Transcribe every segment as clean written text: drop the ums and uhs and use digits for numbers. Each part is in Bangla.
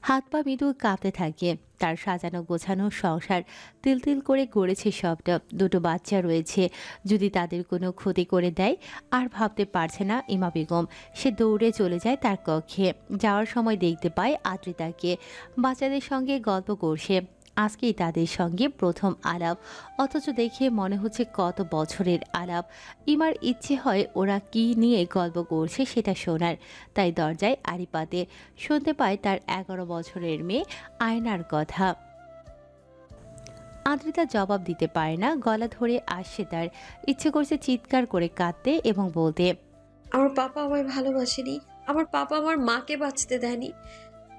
হাত পা মৃদু কাঁপতে থাকে। তার সাজানো গোছানো সংসার তিল তিল করে গড়েছে সবটা। দুটো বাচ্চা রয়েছে, যদি তাদের কোনো ক্ষতি করে দেয়। আর ভাবতে পারছে না ইমা বেগম। সে দৌড়ে চলে যায় তার কক্ষে। যাওয়ার সময় দেখতে পায় আদ্রিতাকে বাচ্চাদের সঙ্গে গল্প করছে। আজকেই তাদের সঙ্গে প্রথম আলাপ, অথচ দেখে মনে হচ্ছে কত বছরের আলাপ। ইমার ইচ্ছে হয় ওরা কি নিয়ে গল্প করছে সেটা শোনার, তাই দরজায় আড়ি পাতে। শুনতে পায় তার 11 বছরের মেয়ে আয়নার কথা। আদ্রিতা জবাব দিতে পারে না, গলা ধরে আসছে তার। ইচ্ছে করছে চিৎকার করে কাঁদতে এবং বলতে, আমার পাপা আমায় ভালোবাসেনি, আমার পাপা আমার মাকে বাঁচতে দেয়নি,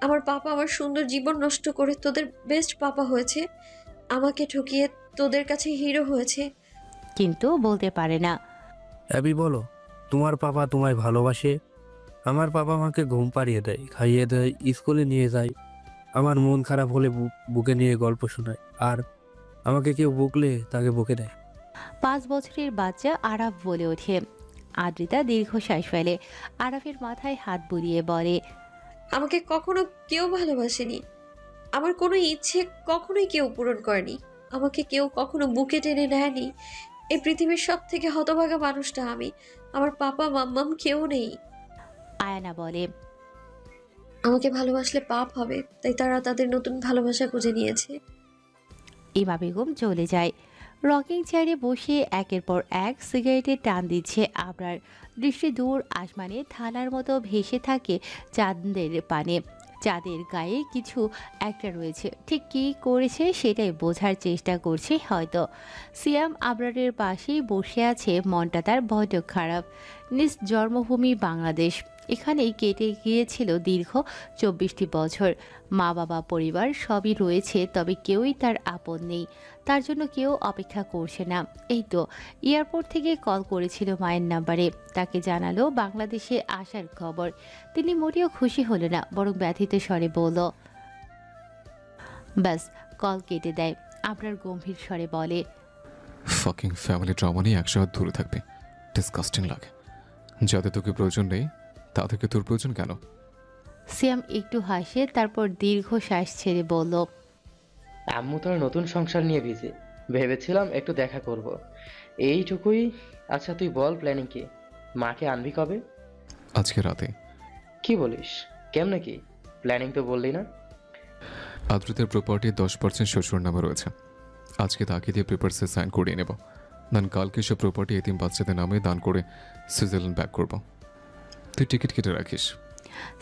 আমার পাপা আমার সুন্দর জীবন নষ্ট করে তোদের বেস্ট পাপা হয়েছে, আমাকে ঠকিয়ে তোদের কাছে হিরো হয়েছে। কিন্তু বলতে পারে না। অ্যাবি বলো, তোমার পাপা তোমায় ভালোবাসে? আমার বাবা আমাকে ঘুম পাড়িয়ে দেয়, খাইয়ে দেয়, স্কুলে নিয়ে যায়, আমার মন খারাপ হলে বুকে নিয়ে গল্প শোনায়, আর আমাকে কেউ বকলে তাকে বকে দেয়। 5 বছরের বাচ্চা আরাফ বলে ওঠে। আদ্রিতা দীর্ঘশ্বাস ফেলে। আরাফের মাথায় হাত বুলিয়ে বলে, আমাকে কখনো কেউ ভালোবাসেনি, আমার কোনো ইচ্ছে কখনোই কেউ পূরণ করেনি, আমাকে কেউ কখনো বুকে টেনে নেয়নি। এই পৃথিবীর সব থেকে হতভাগা মানুষটা আমি, আমার পাপা মাম্মাম কেউ নেই। আয়ানা বলে, আমাকে ভালোবাসলে পাপ হবে, তাই তারা তাদের নতুন ভালোবাসা খুঁজে নিয়েছে। ইমা বেগম চলে যায়। রকিং চেয়ারে বসে একের পর এক সিগারেটে টান দিচ্ছে আবরার। দৃষ্টি দূর আসমানে থালার মতো ভেসে থাকে চাঁদের পানে। চাঁদের গায়ে কিছু একটা রয়েছে, ঠিক কী করেছে সেটাই বোঝার চেষ্টা করছে হয়তো। সিয়াম আবরারের পাশেই বসে আছে, মনটা তার বড্ড খারাপ। নিজ জন্মভূমি বাংলাদেশ, এখানেই কেটে গিয়েছিল দীর্ঘ 24টি বছর। মা বাবা পরিবার সবই রয়েছে, তবে কেউই তার আপন নেই। তার জন্য কেউ অপেক্ষা করছে না। এই তো এয়ারপোর্ট থেকে কল করেছিল মায়ের নাম্বারে, তাকে জানালো বাংলাদেশে আসার খবর। তিনি মোটেও খুশি হলো না, বরং ব্যথিত স্বরে বলল, ব্যাস কল কেটে দেয়। আপনার গম্ভীর স্বরে বলে, ফাকিং ফ্যামিলি ড্রামা নিয়ে 100 হাত দূরে থাকবে। ডিসকাস্টিং লাগে। যাদের তোকে প্রয়োজন নেই তাদেরকে তোর প্রয়োজন কেন? সিয়াম একটু হাসে, তারপর দীর্ঘ শ্বাস ছেড়ে বলল, আম্মু তার নতুন সংসার নিয়ে বিজি, ভেবেছিলাম একটু দেখা করব, এইটুকুই। আচ্ছা তুই বল প্ল্যানিং কি? মাকে আনবি কবে? আজকে রাতে। কি বলিস? কেমনে কি প্ল্যানিং তো বললি না। আদ্রিতার প্রপার্টি 10% শ্বশুর নামে রয়েছে। আজকে তাকে দিয়ে পেপারসে সাইন করিয়ে নেব। দেন কালকে সব প্রপার্টি এতিম বাচ্চাদের নামে দান করে সুইজারল্যান্ড ব্যাক করব। তুই টিকিট কেটে রাখিস।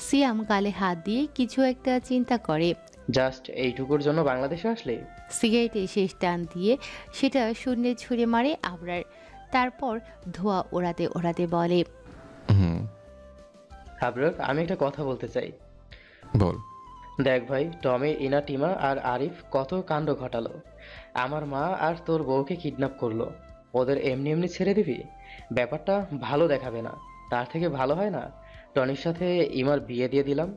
সিয়াম গালে হাত দিয়ে কিছু একটা চিন্তা করে। জাস্ট এইটুকুর জন্য বাংলাদেশে আসলে? সিগারেটে শেষ টান দিয়ে সেটা শূন্যে ছুঁড়ে মারে আবরার। তারপর ধোঁয়া ওড়াতে ওড়াতে বলে, হুম, আবরার, আমি একটা কথা বলতে চাই। বল। দেখ ভাই, টমি, ইনা, টিমা আর আরিফ কত কাণ্ড ঘটালো। আমার মা আর তোর বউকে কিডন্যাপ করলো। ওদের এমনি এমনি ছেড়ে দিবি? ব্যাপারটা ভালো দেখাবে না। তার থেকে ভালো হয় না টনির সাথে ইমার বিয়ে দিয়ে দিলাম,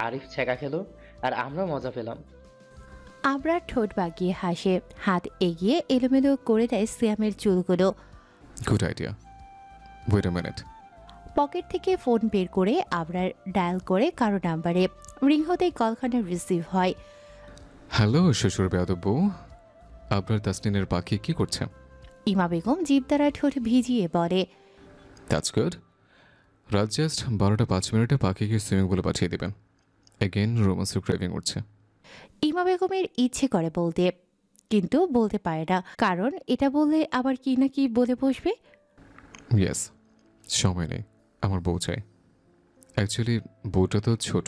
আরিফ ছেঁকা খেলো আর আমরা মজা পেলাম। আবরার ঠোঁট বাগিয়ে হাসে, হাত এগিয়ে এলোমেলো করে দেয় সিয়ামের চুলগুলো। Good idea. Wait a minute. Pocket থেকে ফোন বের করে আবরার ডায়াল করে কারো নাম্বারে। রিং হতেই কলখানা রিসিভ হয়। হ্যালো শ্বশুর বেয়াদব বউ, আবরার তাসনিনের পাখি কি করছে? ইমা বেগম জিভ দ্বারা ঠোঁট ভিজিয়ে বলে, দ্যাটস গুড। রাত জাস্ট 12টা 5 মিনিটে পাখিকে সুইমিং পুলে পাঠিয়ে দেবেন। এগেন রোমান্সের ক্রেভিং উঠছে। ইমা বেগমের ইচ্ছে করে বলতে, কিন্তু বলতে পারে না, কারণ এটা বললে আবার কি না কি বলে বসবে। ইয়েস, সময় নেই, আমার বউ চাই। অ্যাকচুয়ালি বউটা তো ছোট,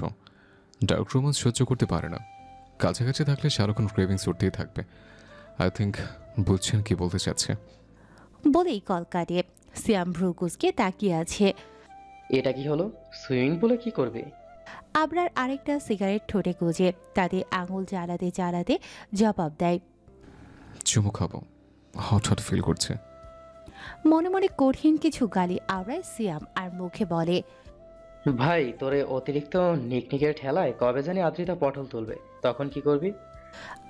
ডার্ক রোমান্স সহ্য করতে পারে না। কাছাকাছি থাকলে সারাক্ষণ ক্রেভিংস উঠতেই থাকবে। আই থিঙ্ক বুঝছেন কি বলতে চাচ্ছে। বলেই কল কাটে। সিয়াম ভ্রুকুসকে তাকিয়ে আছে। এটা কি হলো? সুইমিং পুলে কি করবে? আবরার আরেকটা সিগারেট ঠোঁটে গুজে তাতে আঙুল জ্বালাতে জ্বালাতে জবাব দেয়, চুমু খাবো, হট হট ফিল করছে। মনে মনে কঠিন কিছু গালি আওড়ায় সিয়াম আর মুখে বলে, ভাই, তোরে অতিরিক্ত নিকনিকের ঠেলায় কবে জানি আদ্রিতা পটল তুলবে, তখন কি করবি?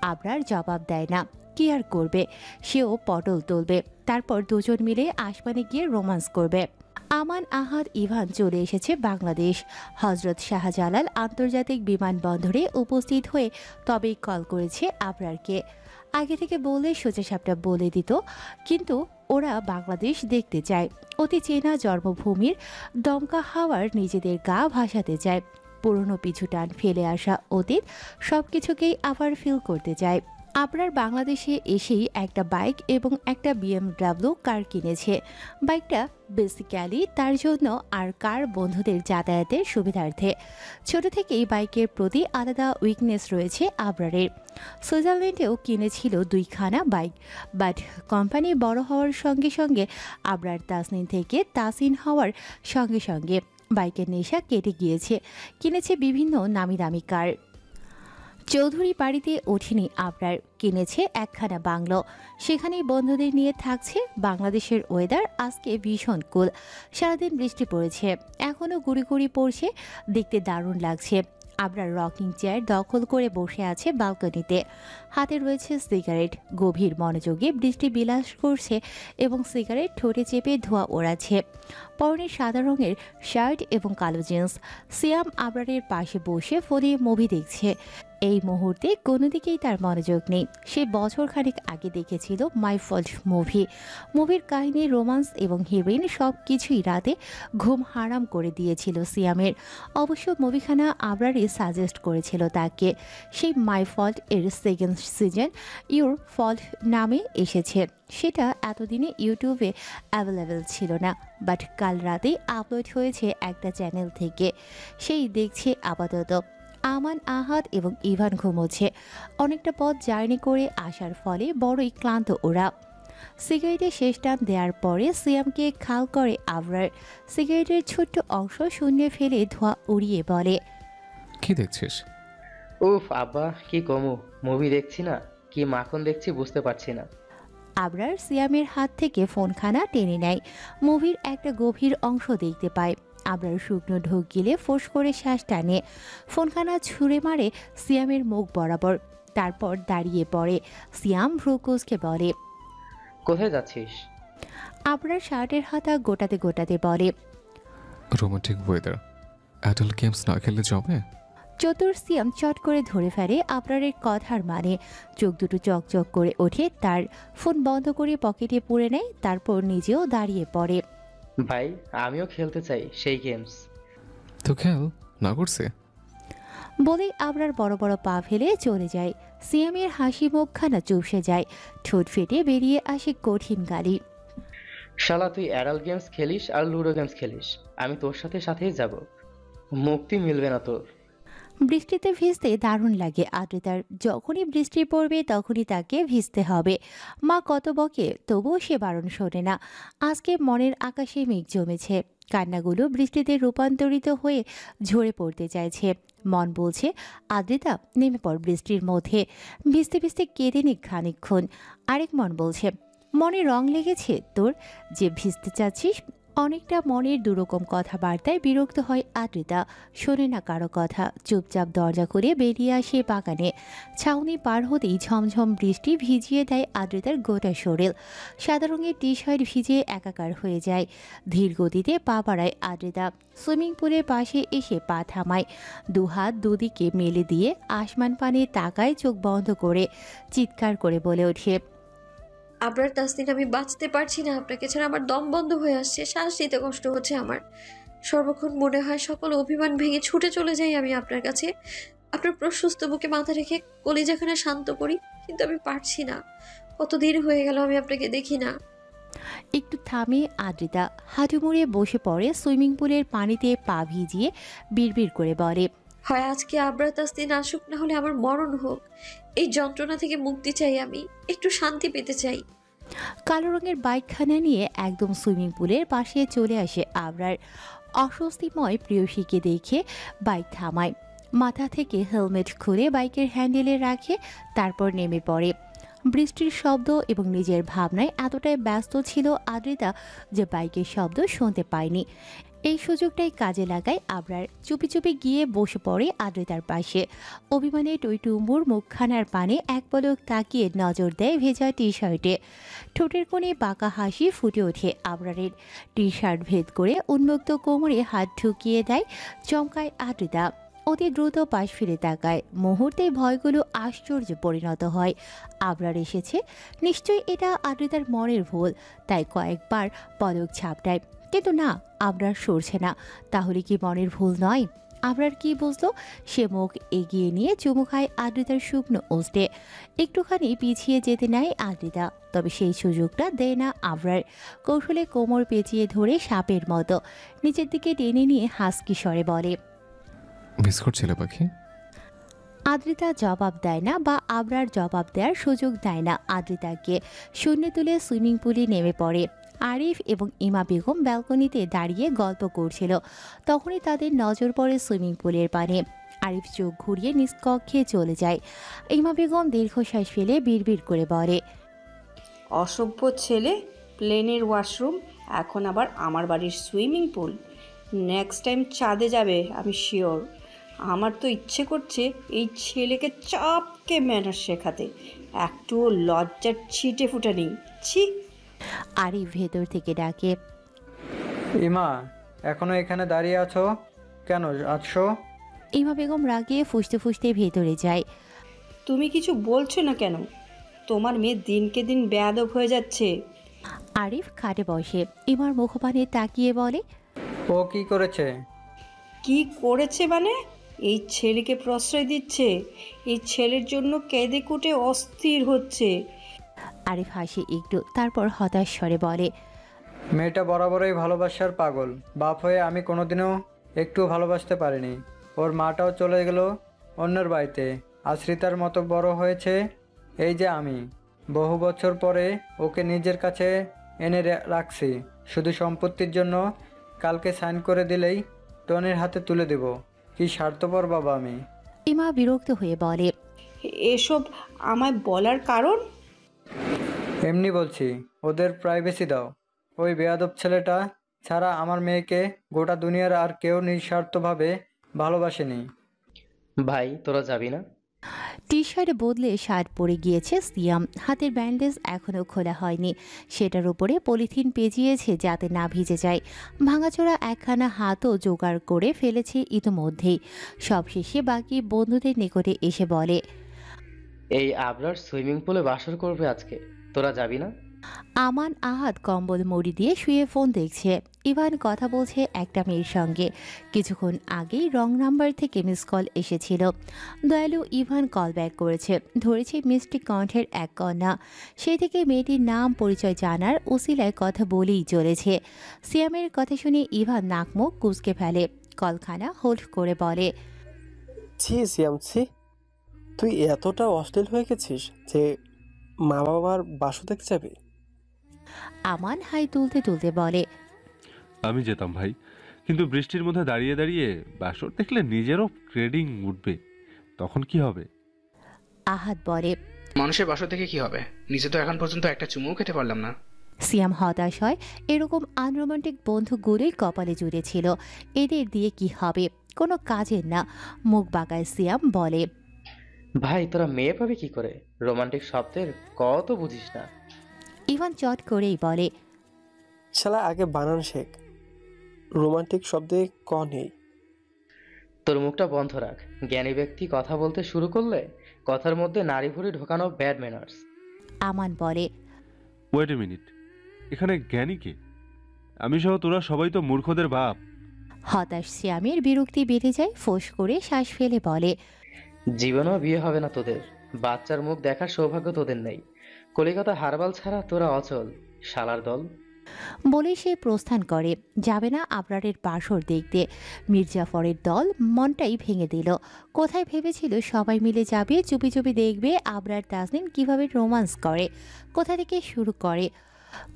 আবরার জবাব দেয় না। কি আর করবে, সেও পটল তুলবে। তারপর দুজন মিলে আসমানে গিয়ে রোমান্স করবে। আমান আহাদ ইভান চলে এসেছে বাংলাদেশ। হজরত শাহজালাল আন্তর্জাতিক বিমানবন্দরে উপস্থিত হয়ে তবেই কল করেছে আবরারকে। আগে থেকে বললে সোজাসাপটা বলে দিত, কিন্তু ওরা বাংলাদেশ দেখতে চায়, অতি চেনা জন্মভূমির দমকা হাওয়ার নিজেদের গা ভাসাতে চায়, পুরনো পিছু টান ফেলে আসা অতীত সবকিছুকেই আবার ফিল করতে চায়। আবরার বাংলাদেশে এসেই একটা বাইক এবং একটা BMW কার কিনেছে। বাইকটা বেসিক্যালি তার জন্য আর কার বন্ধুদের যাতায়াতের সুবিধার্থে। ছোট থেকেই বাইকের প্রতি আলাদা উইকনেস রয়েছে আবরারের। সুইজারল্যান্ডেও কিনেছিল 2খানা বাইক, বাট কোম্পানি বড় হওয়ার সঙ্গে সঙ্গে আবরার তাসনিন থেকে তাসিন হওয়ার সঙ্গে সঙ্গে বাইকের নেশা কেটে গিয়েছে। কিনেছে বিভিন্ন নামি দামি কার। চৌধুরী বাড়িতে ওঠেনি আবরার, কিনেছে একখানা বাংলো, সেখানেই বন্ধুদের নিয়ে থাকছে। বাংলাদেশের ওয়েদার আজকে ভীষণ কুল, সারাদিন বৃষ্টি পড়েছে, এখনও গুড়ি গুড়ি পড়ছে, দেখতে দারুণ লাগছে। আবরার রকিং চেয়ার দখল করে বসে আছে বালকনিতে, হাতে রয়েছে সিগারেট, গভীর মনোযোগে বৃষ্টি বিলাস করছে এবং সিগারেট ঠোঁটে চেপে ধোঁয়া ওড়াচ্ছে। পরনে সাদা রঙের শার্ট এবং কালো জিন্স। সিয়াম আবরারের পাশে বসে ফোনে মুভি দেখছে। এই মুহূর্তে কোনো দিকেই তার মনোযোগ নেই। সে বছরখানেক আগে দেখেছিল মাই ফল্ট মুভির কাহিনী, রোমান্স এবং হিরোইন সব কিছুই রাতে ঘুম হারাম করে দিয়েছিল সিয়ামের। অবশ্য মুভিখানা আবরারই সাজেস্ট করেছিল তাকে। সেই মাই ফল্ট এর সেকেন্ড সিজন ইউর ফল্ট নামে এসেছে। সেটা এতদিনে ইউটিউবে অ্যাভেলেবেল ছিল না, বাট কাল রাতেই আপলোড হয়েছে একটা চ্যানেল থেকে, সেই দেখছে আপাতত। আমান আহাদ এবং ইভান ঘুমোচ্ছে। অনেকটা পথ জার্নি করে আসার ফলে বড়ই ক্লান্ত ওরা। সিগারেটের শেষ টান দেওয়ার পরে সিয়ামকে খাল করে আবরার। সিগারেটের ছোট্ট অংশ শূন্যে ফেলে ধোঁয়া উড়িয়ে বলে, কি দেখছিস? উফ আব্বা, কি কমু, মুভি দেখছি না কি মাখন দেখছি বুঝতে পারছি না। আবরার সিয়ামের হাত থেকে ফোনখানা টেনে নেয়। মুভির একটা গভীর অংশ দেখতে পায়। আবরার শুকনো ঢোক গিলে ফোঁস করে শ্বাস টানে। ফোনখানা ছুঁড়ে মারে সিয়ামের মুখ বরাবর, তারপর দাঁড়িয়ে পড়ে। সিয়াম ভ্রুকুচকে বলে, কোথায় যাচ্ছিস? আবরার শার্টের হাতা গোটাতে গোটাতে বলে, রোমান্টিক ওয়েদার, অ্যাডাল্ট গেমস না খেললে জমে? চতুর সিয়াম চট করে ধরে ফেলে আবরারের কথার মানে। চোখ দুটো চকচক করে ওঠে তার। ফোন বন্ধ করে পকেটে পুরে নেয়, তারপর নিজেও দাঁড়িয়ে পড়ে। ভাই, আমিও খেলতে চাই সেই গেমস। তো খেল না করছে। বলেই আবরার বড় বড় পা ফেলে চলে যায়। সিয়ামের হাসি মুখখানা চুপসে যায়, ঠোঁট ফেটে বেরিয়ে আসে কঠিন গালি। শালা, তুই অ্যাডাল্ট গেমস খেলিস আর লুডো গেমস খেলিস, আমি তোর সাথেই যাব, মুক্তি মিলবে না তোর। বৃষ্টিতে ভিজতে দারুণ লাগে আদ্রিতার। যখনই বৃষ্টি পড়বে তখনই তাকে ভিজতে হবে। মা কত বকে, তবুও সে বারণ শোনে না। আজকে মনের আকাশে মেঘ জমেছে, কান্নাগুলো বৃষ্টিতে রূপান্তরিত হয়ে ঝরে পড়তে চাইছে। মন বলছে, আদ্রিতা নেমে পড় বৃষ্টির মধ্যে, ভিজতে ভিজতে কেঁদে নি খানিকক্ষণ। আরেক মন বলছে, মনে রং লেগেছে তোর যে ভিজতে চাচ্ছিস। অনেকটা মনের দুরকম কথাবার্তায় বিরক্ত হয় আদ্রিতা, শোনে না কারো কথা। চুপচাপ দরজা করে বেরিয়ে আসে বাগানে। ছাউনি পার হতেই ঝমঝম বৃষ্টি ভিজিয়ে দেয় আদ্রিতার গোটা শরীর। সাদা রঙের টি শার্ট ভিজে একাকার হয়ে যায়। ধীর গতিতে পা বাড়ায় আদ্রিতা। সুইমিং পুলের পাশে এসে পা থামায়, দুহাত দুদিকে মেলে দিয়ে আসমান পানে তাকায় চোখ বন্ধ করে। চিৎকার করে বলে ওঠে, আবরার তাসনিন, আমি বাঁচতে পারছি না আপনাকে ছাড়া। আমার দম বন্ধ হয়ে আসছে, শ্বাস নিতে কষ্ট হচ্ছে আমার। সর্বক্ষণ মনে হয় সকল অভিমান ভেঙে ছুটে চলে যাই আমি আপনার কাছে, আপনার প্রশস্ত বুকে মাথা রেখে কলিজাখানা শান্ত করি, কিন্তু আমি পারছি না। কতদিন হয়ে গেল আমি আপনাকে দেখি না। একটু থামে আদ্রিতা, হাঁটু মুড়ে বসে পড়ে সুইমিং পুলের পানিতে পা ভিজিয়ে বিড়বিড় করে বলে, হয় আজকে আবরার তাসনিন আসুক, না হলে আমার মরণ হোক। এই যন্ত্রণা থেকে মুক্তি চাই আমি, একটু শান্তি পেতে চাই। কালো রঙের বাইকখানা নিয়ে একদম সুইমিং পুলের পাশে চলে আসে আবরার। অস্বস্তিময় প্রেয়সীকে দেখে বাইক থামায়, মাথা থেকে হেলমেট খুলে বাইকের হ্যান্ডেলে রাখে, তারপর নেমে পড়ে। বৃষ্টির শব্দ এবং নিজের ভাবনায় এতটাই ব্যস্ত ছিল আদ্রিতা যে বাইকের শব্দ শুনতে পায়নি। এই সুযোগটাই কাজে লাগায় আবরার। চুপি চুপি গিয়ে বসে পড়ে আদ্রিতার পাশে। অভিমানে টুম্বুর মুখখানার পানে এক পলক তাকিয়ে নজর দেয় ভেজা টি শার্টে। ঠোঁটের কোণে বাঁকা হাসি ফুটে ওঠে আবরারের। টি শার্ট ভেদ করে উন্মুক্ত কোমরে হাত ঢুকিয়ে দেয়, চমকায় আদ্রিতা। অতি দ্রুত পাশ ফিরে তাকায়। মুহূর্তেই ভয়গুলো আশ্চর্যে পরিণত হয়। আবরার এসেছে, নিশ্চয়ই এটা আদ্রিতার মনের ভুল, তাই কয়েকবার পলক ঝাপটায়। কিন্তু না, আবরার সরছে না। তাহলে কি মনের ভুল নয়? আবরার কি বুঝলো? সে মুখ এগিয়ে নিয়ে চুমু খায় আদ্রিতার শুকনো ওষ্ঠে। একটুখানি পিছিয়ে যেতে নেয় আদ্রিতা, তবে সেই সুযোগটা দেয় না আবরার। কৌশলে কোমর পেঁচিয়ে ধরে সাপের মতো নিচের দিকে টেনে নিয়ে হাসকি স্বরে বলে, মিস করছিলে পাখি? আদ্রিতা জবাব দেয় না বা আবরার জবাব দেওয়ার সুযোগ দেয় না আদ্রিতাকে। শূন্য তুলে সুইমিং পুলে নেমে পড়ে। আরিফ এবং ইমা বেগম ব্যালকনিতে দাঁড়িয়ে গল্প করছিল। তখনই তাদের নজর পড়ে সুইমিং পুলের পানে। আরিফ চোখ ঘুরিয়ে নিজ কক্ষে চলে যায়। ইমা বেগম দীর্ঘশ্বাস ফেলে বিড়বিড় করে বলে, অসভ্য ছেলে, প্লেনের ওয়াশরুম, এখন আবার আমার বাড়ির সুইমিং পুল। নেক্সট টাইম চাঁদে যাবে, আমি শিওর। আমার তো ইচ্ছে করছে এই ছেলেকে চাপকে ম্যানার শেখাতে। একটুও লজ্জার ছিটে ফুটা নেই, ছি। আরিফ ভেতর থেকে ডাকে, ইমা, এখনো এখানে দাঁড়িয়ে আছো কেন? আছো? ইমা বেগম রাগিয়ে ফুসতে ফুসতে ভেতরে যায়। তুমি কিছু বলছো না কেন? তোমার মেয়ে দিনকে দিন বেয়াদব হয়ে যাচ্ছে। আরিফ খাটে বসে ইমার মুখপানে তাকিয়ে বলে, ও কি করেছে? কি করেছে মানে? এই ছেলেকে প্রশ্রয় দিচ্ছে, এই ছেলের জন্য কেঁদে কুটে অস্থির হচ্ছে। আরিফ হাসি একটু, তারপর হতাশ স্বরে বলে, মেয়েটা বরাবরই ভালোবাসার পাগল। বাপ হয়ে আমি কোনোদিনও একটুও ভালোবাসতে পারিনি। ওর মাটাও চলে গেল অন্যের বাড়িতে। আশ্রিতার মতো বড় হয়েছে এই যে আমি। বহু বছর পরে ওকে নিজের কাছে এনে রাখছি শুধু সম্পত্তির জন্য। কালকে সাইন করে দিলেই টনির হাতে তুলে দেব। কি স্বার্থপর বাবা আমি। ইমা বিরক্ত হয়ে বলে, এসব আমায় বলার কারণ? এমনি বলছি, ওদের প্রাইভেসি দাও। ওই বেয়াদব ছেলেটা ছাড়া আমার মেয়েকে গোটা দুনিয়ার আর কেউ নিঃস্বার্থভাবে ভালোবাসেনি। ভাই, তোরা যাবি না? টি শার্ট বদলে শার্ট পরে গিয়েছে সিয়াম। হাতের ব্যান্ডেজ এখনও খোলা হয়নি। সেটার উপরে পলিথিন পেঁচিয়েছে যাতে না ভিজে যায়। ভাঙাচোরা একখানা হাতও জোগাড় করে ফেলেছে ইতোমধ্যেই। সবশেষে বাকি বন্ধুদের নিকটে এসে বলে, এই আবরার সুইমিং পুলে বাসর করবে আজকে, তোরা যাবি না? আমান আহাদ কম্বল মুড়ি দিয়ে শুয়ে ফোন দেখছে। ইভান কথা বলছে একটা মেয়ের সঙ্গে। কিছুক্ষণ আগেই রং নাম্বার থেকে মিস কল এসেছিল। দয়ালু ইভান কল ব্যাক করেছে। ধরেছে মিষ্টি কণ্ঠের এক কন্যা। সেই থেকে মেয়েটির নাম পরিচয় জানার উসিলায় কথা বলেই চলেছে। সিয়ামের কথা শুনে ইভান নাকমুখ কুঁচকে ফেলে। কলখানা হোল্ড করে বলে, ছি সিয়াম ছি, তুই এতটা অশ্লীল হয়ে গেছিস যে মা বাবার বাসু দেখতে যাবি? আমান হাই তুলতে তুলতে বলে, আমি যেতাম ভাই, কিন্তু বৃষ্টির মধ্যে দাঁড়িয়ে দাঁড়িয়ে বাসর দেখলে নিজেরও ট্রেডিং উঠবে, তখন কি হবে? আহাদ বলে, মানুষের বাসা থেকে কি হবে? নিজে তো এখন পর্যন্ত একটা চুমুও খেতে পারলাম না। সিয়াম হতাশ হয়। এরকম আনরোমান্টিক বন্ধুগুলোই কপালে জুড়েছিল। এদের দিয়ে কি হবে? কোনো কাজের না। মুখ বাঁকায় সিয়াম বলে, ভাই, তোরা মেয়ে পাবি কি করে? রোমান্টিক শব্দের কত বুঝিস না। ইভান চট করেই বলে, শালা আগে বানান শেখ, রোমান্টিক শব্দে ক নেই। তোর মুখটা বন্ধ রাখ। জ্ঞানী ব্যক্তি কথা বলতে শুরু করলে কথার মধ্যে নারী ভুড়ি ঢোকানো ব্যাড ম্যানার্স। আমান বলে, ওয়েট এ মিনিট, এখানে জ্ঞানী কে? আমি সহ তোরা সবাই তো মূর্খদের বাপ। হতাশ সিয়ামের বিরক্তি বেড়ে যায়। ফোঁস করে শ্বাস ফেলে বলে, জীবনেও বিয়ে হবে না তোদের। বাচ্চার মুখ দেখার সৌভাগ্য তোদের নেই। কলিকাতা হারবাল ছাড়া তোরা অচল, শালার দল। বলে সে প্রস্থান করে। যাবে না আবরারের বাসর দেখতে। মির্জাফরের দল মনটাই ভেঙে দিল। কোথায় ভেবেছিল সবাই মিলে যাবে, চুপি চুপি দেখবে আবরার তাসনিম কিভাবে রোমান্স করে, কোথা থেকে শুরু করে।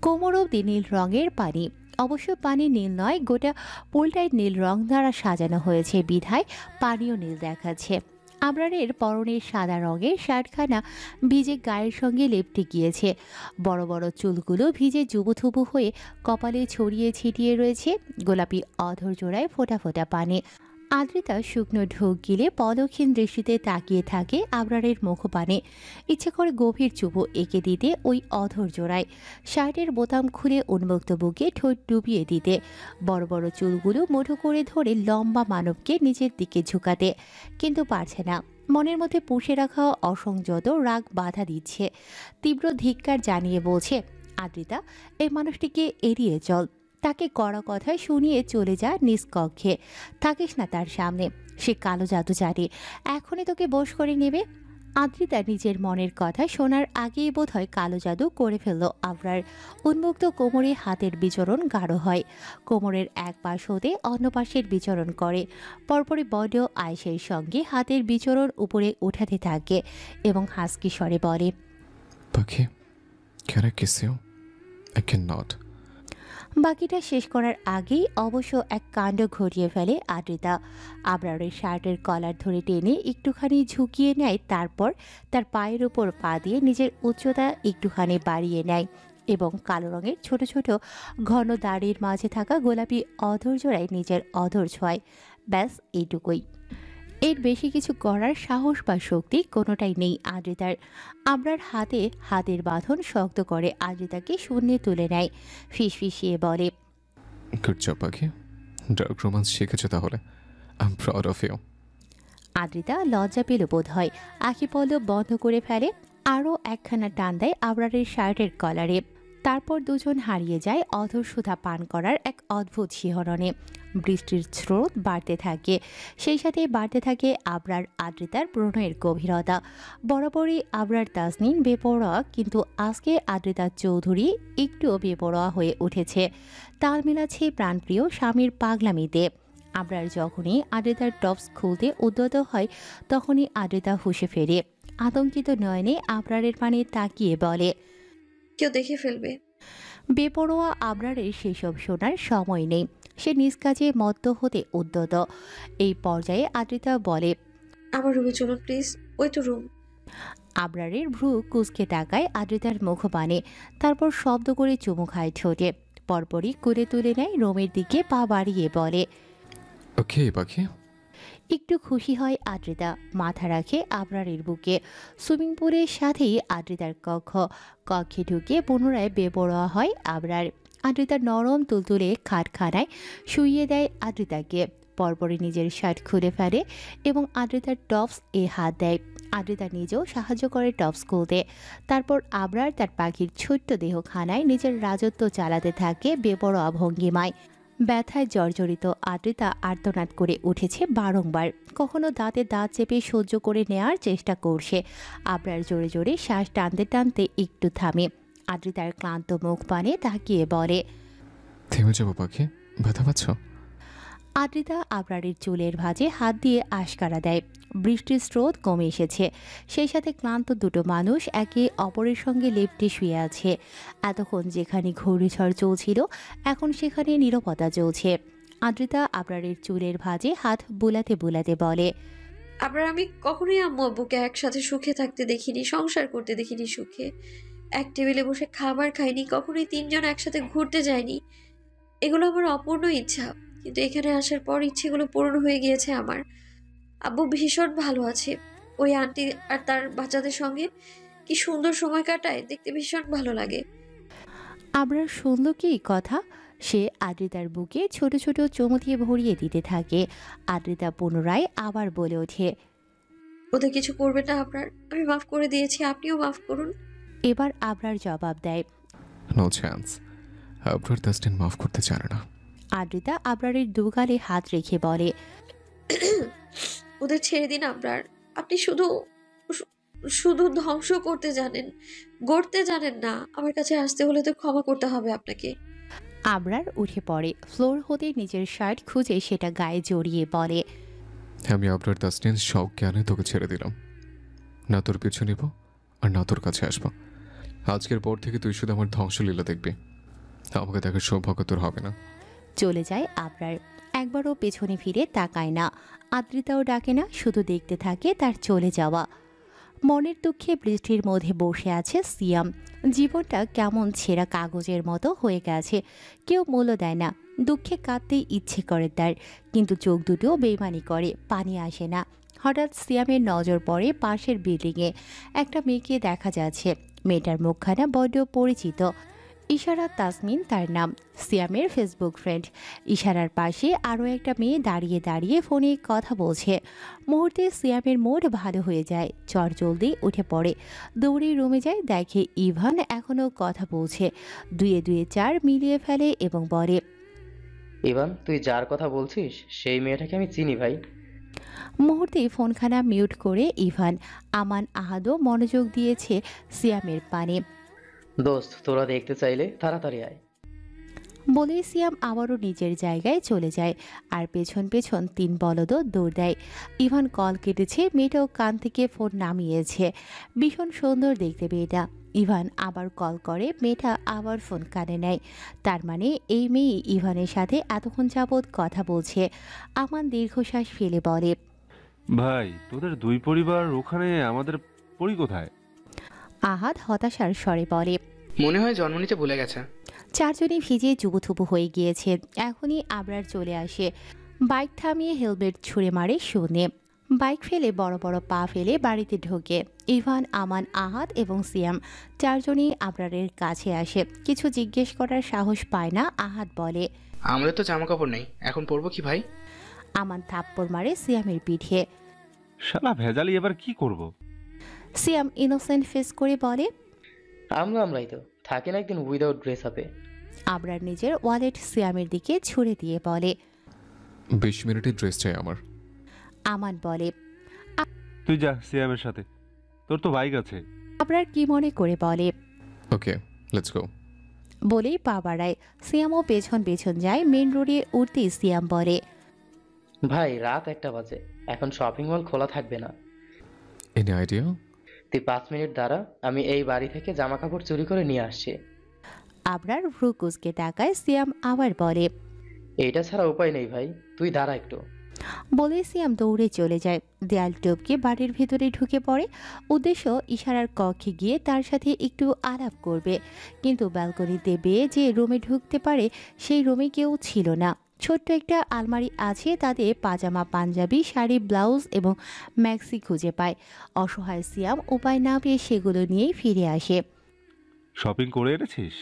কোমর অবধি নীল রঙের পানি। অবশ্য পানি নীল নয়, গোটা পুলটাই নীল রং দ্বারা সাজানো হয়েছে বিধায় পানিও নীল দেখাচ্ছে। আবরারের পরনের সাদা রঙের শার্টখানা ভিজে গায়ের সঙ্গে লেপ্টে গিয়েছে। বড় বড় চুলগুলো ভিজে জুবুথুবু হয়ে কপালে ছড়িয়ে ছিটিয়ে রয়েছে। গোলাপি অধর জোড়ায় ফোঁটা ফোঁটা পানি। আদ্রিতা শুকনো ঢোক গিলে পলক্ষীন দৃষ্টিতে তাকিয়ে থাকে আবরারের মুখপানে। ইচ্ছে করে গভীর চুবো এঁকে দিতে ওই অধর জোড়ায়, শার্টের বোতাম খুলে উন্মুক্ত বুকে ঠোঁট ডুবিয়ে দিতে, বড় বড় চুলগুলো মুঠো করে ধরে লম্বা মানবকে নিজের দিকে ঝুঁকাতে, কিন্তু পারছে না। মনের মধ্যে পুষে রাখা অসংযত রাগ বাধা দিচ্ছে। তীব্র ধিক্কার জানিয়ে বলছে, আদ্রিতা, এই মানুষটিকে এড়িয়ে চল। তাকে কড়া কথায় শুনিয়ে চলে যা নিজ কক্ষে। থাকিস না তার সামনে। সে কালো জাদু জানে, এখনই তোকে বশ করে নেবে। আদ্রিতা নিজের মনের কথা শোনার আগেই বোধহয় কালো জাদু করে ফেলল আবরার। উন্মুক্ত কোমরে হাতের বিচরণ গাঢ় হয়, কোমরের এক পাশ হতে অন্য পাশের বিচরণ করে, পরপরই বড্ড আয়েশের সঙ্গে হাতের বিচরণ উপরে উঠাতে থাকে এবং হাসকি স্বরে বলে, পাখি, can I kiss you? I cannot. বাকিটা শেষ করার আগেই অবশ্য এক কাণ্ড ঘটিয়ে ফেলে আদ্রিতা। আবরারের শার্টের কলার ধরে টেনে একটুখানি ঝুঁকিয়ে নেয়, তারপর তার পায়ের উপর পা দিয়ে নিজের উচ্চতা একটুখানি বাড়িয়ে নেয় এবং কালো রঙের ছোট ছোট ঘন দাড়ির মাঝে থাকা গোলাপি অধর জোড়ায় নিজের অধর ছোঁয়। ব্যাস এইটুকুই। এর বেশি কিছু করার সাহস বা শক্তি কোনোটাই নেই আদ্রিতার। আবরার হাতের বাঁধন শক্ত করে আদ্রিতাকে শূন্যে তুলে নেয়, ফিসফিসিয়ে বলে, গুড জব পাখি, ডার্ক রোমান্স শিখেছো তাহলে। I am proud of you. Adrita লজ্জা পেল বোধ হয়, আখি পল্লব বন্ধ করে ফেলে, আরও একখানা টান দেয় আবরারের শার্টের কলারে। তারপর দুজন হারিয়ে যায় অধর সুধা পান করার এক অদ্ভুত শিহরণে। বৃষ্টির স্রোত বাড়তে থাকে, সেই সাথে বাড়তে থাকে আবরার আদ্রিতার প্রণয়ের গভীরতা। বরাবরই আবরার তাসনিন বেপরোয়া, কিন্তু আজকে আদ্রিতা চৌধুরী একটুও বেপরোয়া হয়ে উঠেছে। তাল মেলাচ্ছে প্রাণপ্রিয় স্বামীর পাগলামিতে। আবরার যখনই আদ্রিতার টপস খুলতে উদ্যত হয়, তখনই আদ্রিতা হুঁশে ফেরে। আতঙ্কিত নয়নে আবরারের পানে তাকিয়ে বলে, কেউ দেখে ফেলবে। বেপরোয়া আবরারের সেসব শোনার সময় নেই, সে নিজ কাজে মত্ত হতে উদ্যত। এই পর্যায়ে আদ্রিতা বলে, আমার রুমে চলুন প্লিজ, ওই তো রুম। আবরারের ভ্রু কুঁচকে তাকায় আদ্রিতার মুখপানে, তারপর শব্দ করে চুমু খায় ঠোঁটে। পরপরই কুলে তুলে নেয় রুমের দিকে পা বাড়িয়ে বলে, ওকে পাখি। একটু খুশি হয় আদ্রিতা, মাথা রাখে আবরারের বুকে। সুইমিং পুলের সাথেই আদ্রিতার কক্ষে ঢুকে পুনরায় বেপরোয়া হয় আবরার। আদ্রিতার নরম তুলতুলে খাটখানায় শুইয়ে দেয় আদ্রিতাকে, পরপরই নিজের শার্ট খুলে ফেলে এবং আদ্রিতার টপস এ হাত দেয়। আদ্রিতা নিজেও সাহায্য করে টপস খুলতে। তারপর আবরার তার পাখির ছোট্ট দেহখানায় নিজের রাজত্ব চালাতে থাকে বেপরোয়া ভঙ্গিমায়। ব্যথায় জর্জরিত আদ্রিতা আর্তনাদ করে উঠেছে বারংবার, কখনো দাঁতে দাঁত চেপে সহ্য করে নেয়ার চেষ্টা করছে। আবরার জোরে জোরে শ্বাস টানতে টানতে একটু থামে। আদ্রিতার ক্লান্ত মুখ পানে তাকিয়ে বলে, থেমে যাবো পাখি, ব্যথা পাচ্ছ? আদ্রিতা আবরারের চুলের ভাঁজে হাত দিয়ে আশকারা দেয়। বৃষ্টির স্রোত কমে এসেছে, সেই সাথে ক্লান্ত দুটো মানুষ একে অপরের সঙ্গে লেপ্টে শুয়ে আছে। এতক্ষণ যেখানে ঘূর্ণিঝড় চলছিল, এখন সেখানে নীরবতা চলছে। আদ্রিতা আবরারের চুলের ভাঁজে হাত বুলাতে বুলাতে বলে, আবার আমি কখনোই আম্মু আব্বুকে একসাথে সুখে থাকতে দেখিনি, সংসার করতে দেখিনি সুখে। এক টেবিলে বসে খাবার খাইনি, কখনোই তিনজন একসাথে ঘুরতে যায়নি। এগুলো আমার অপূর্ণ ইচ্ছা, কিন্তু এখানে আসার পর ইচ্ছেগুলো পূরণ হয়ে গিয়েছে আমার। আব্বু ভীষণ ভালো আছে, ওই আন্টি আর তার বাচ্চাদের সঙ্গে কি সুন্দর সময় কাটায়, দেখতে ভীষণ ভালো লাগে। আবরার শুনল কি কথা? সে আদ্রিতার বুকে ছোট ছোট চুমু দিয়ে ভরিয়ে দিতে থাকে। আদ্রিতা পুনরায় আবার বলে ওঠে, ওদের কিছু করবে না আপনার, আমি মাফ করে দিয়েছি, আপনিও মাফ করুন। এবার আবরার জবাব দেয়, নো চান্স, আবরার তাসনিন মাফ করতে জানে না। আদ্রিতা আবরারের দুগালে হাত রেখে বলে, ওদের ছেড়ে দিন আপনার, আপনি শুধু শুধু ধ্বংস করতে জানেন, গড়তে জানেন না। আমার কাছে আসতে হলে তো ক্ষমা করতে হবে আপনাকে। আবরার উঠে পড়ে, ফ্লোর হতে নিজের শার্ট খুঁজে সেটা গায়ে জড়িয়ে বলে, আমি আবরার তাসনিন সব জ্ঞানে তোকে ছেড়ে দিলাম, না তোর পিছু নিব আর না তোর কাছে আসবো। আজকের পর থেকে তুই শুধু আমার ধ্বংসলীলা দেখবি, আমাকে দেখার সৌভাগ্য তোর হবে না। চলে যায় আবরার। একবারও পেছনে ফিরে তাকায় না, আদ্রিতাও ডাকে না, শুধু দেখতে থাকে তার চলে যাওয়া। মনের দুঃখে বৃষ্টির মধ্যে বসে আছে সিয়াম। জীবনটা কেমন ছেঁড়া কাগজের মতো হয়ে গেছে, কেউ মূল্য দেয় না। দুঃখে কাঁদতে ইচ্ছে করে তার, কিন্তু চোখ দুটোও বেইমানি করে, পানি আসে না। হঠাৎ সিয়ামের নজর পড়ে পাশের বিল্ডিংয়ে একটা মেয়েকে দেখা যাচ্ছে। মেয়েটার মুখখানা বড্ড পরিচিত। ইশারা তাসমিন তার নাম, সিয়ামের ফেসবুক ফ্রেন্ড। ইশারার পাশে আরও একটা মেয়ে দাঁড়িয়ে দাঁড়িয়ে ফোনে কথা বলছে। মুহূর্তে সিয়ামের মুড ভালো হয়ে যায়, চটজলদি উঠে পড়ে, দৌড়ে রুমে যায়। দেখে ইভান এখনও কথা বলছে, দুয়ে দুয়ে চার মিলিয়ে ফেলে এবং বলে, ইভান, তুই যার কথা বলছিস সেই মেয়েটাকে আমি চিনি ভাই। মুহূর্তেই ফোনখানা মিউট করে ইভান আমান আহাদও মনোযোগ দিয়েছে সিয়ামের পানে। দোস্ত, তোরা দেখতে চাইলে তাড়াতাড়ি আয়। বলে সিয়াম আবারও নিজের জায়গায় চলে যায়, আর পেছন পেছন 3 বলদও দৌড় দেয়। ইভান কল কেটেছে, মেয়েটাও কান থেকে ফোন নামিয়েছে। ভীষণ সুন্দর দেখতে মেয়েটা। ইভান আবার কল করে, মেয়েটা আবার ফোন কানে নেয়। তার মানে এই মেয়ে ইভানের সাথে এতক্ষণ যাবৎ কথা বলছে। আমান দীর্ঘশ্বাস ফেলে বলে, ভাই, তোদের দুই পরিবার ওখানে, আমাদের পরি কোথায়? আহাদ হতাশার স্বরে বলে, মনে হয় জন্ম নিতে ভুলে গেছে। 4 জনই ভিজে জুবুথুবু হয়ে গিয়েছে। এখনই আবরার চলে আসে, বাইক থামিয়ে হেলমেট ছুঁড়ে মারে শূন্যে। বাইক ফেলে বড় বড় পা ফেলে বাড়িতে ঢোকে। ইভান, আমান, আহাদ এবং সিয়াম 4 জনই আবরারের কাছে আসে। কিছু জিজ্ঞেস করার সাহস পায় না। আহাদ বলে, আমাদের তো জামা কাপড় নেই, এখন পরবো কি ভাই? আমান থাপ্পড় মারে সিয়ামের পিঠে। শালা ভেজালি, এবার কি করব? সিয়াম ইনোসেন্ট ফেস করে বলে, আমরাই তো থাকি না একদিন উইদাউট ড্রেস আপে। আবরার নিজের ওয়ালেট সিয়ামের দিকে ছুঁড়ে দিয়ে বলে, 20 মিনিটের ড্রেস চাই আমার। আমান বলে, তুই যা সিয়ামের সাথে, তোর তো বাইক আছে। আবরার কি মনে করে বলে, ওকে, লেটস গো। বলেই পা বাড়ায়। সিয়ামও পেছন পেছন যায়। মেন রোডে উঠতেই সিয়াম বলে, ভাই, রাত 1টা বাজে, এখন শপিং মল খোলা থাকবে না। Any idea? তুই 5 মিনিট দাঁড়া, আমি এই বাড়ি থেকে জামা কাপড় চুরি করে নিয়ে আসছি। আবরার ভ্রু কুঁচকে তাকায়। সিয়াম আবার বলে, এইটা ছাড়া উপায় নেই ভাই, তুই দাঁড়া একটু। বলে সিয়াম দৌড়ে চলে যায়। দেয়াল টপকে বাড়ির ভেতরে ঢুকে পড়ে। উদ্দেশ্য ইশারার কক্ষে গিয়ে তার সাথে একটু আলাপ করবে, কিন্তু ব্যালকনিতে বেয়ে যে রুমে ঢুকতে পারে সেই রুমে কেউ ছিল না। ছোট্ট একটা আলমারি আছে, তাতে পাজামা, পাঞ্জাবি, শাড়ি, ব্লাউজ এবং ম্যাক্সি খুঁজে পায়। অসহায় সিয়াম উপায় না পেয়ে সেগুলো নিয়েই ফিরে আসে। শপিং করে এনেছিস?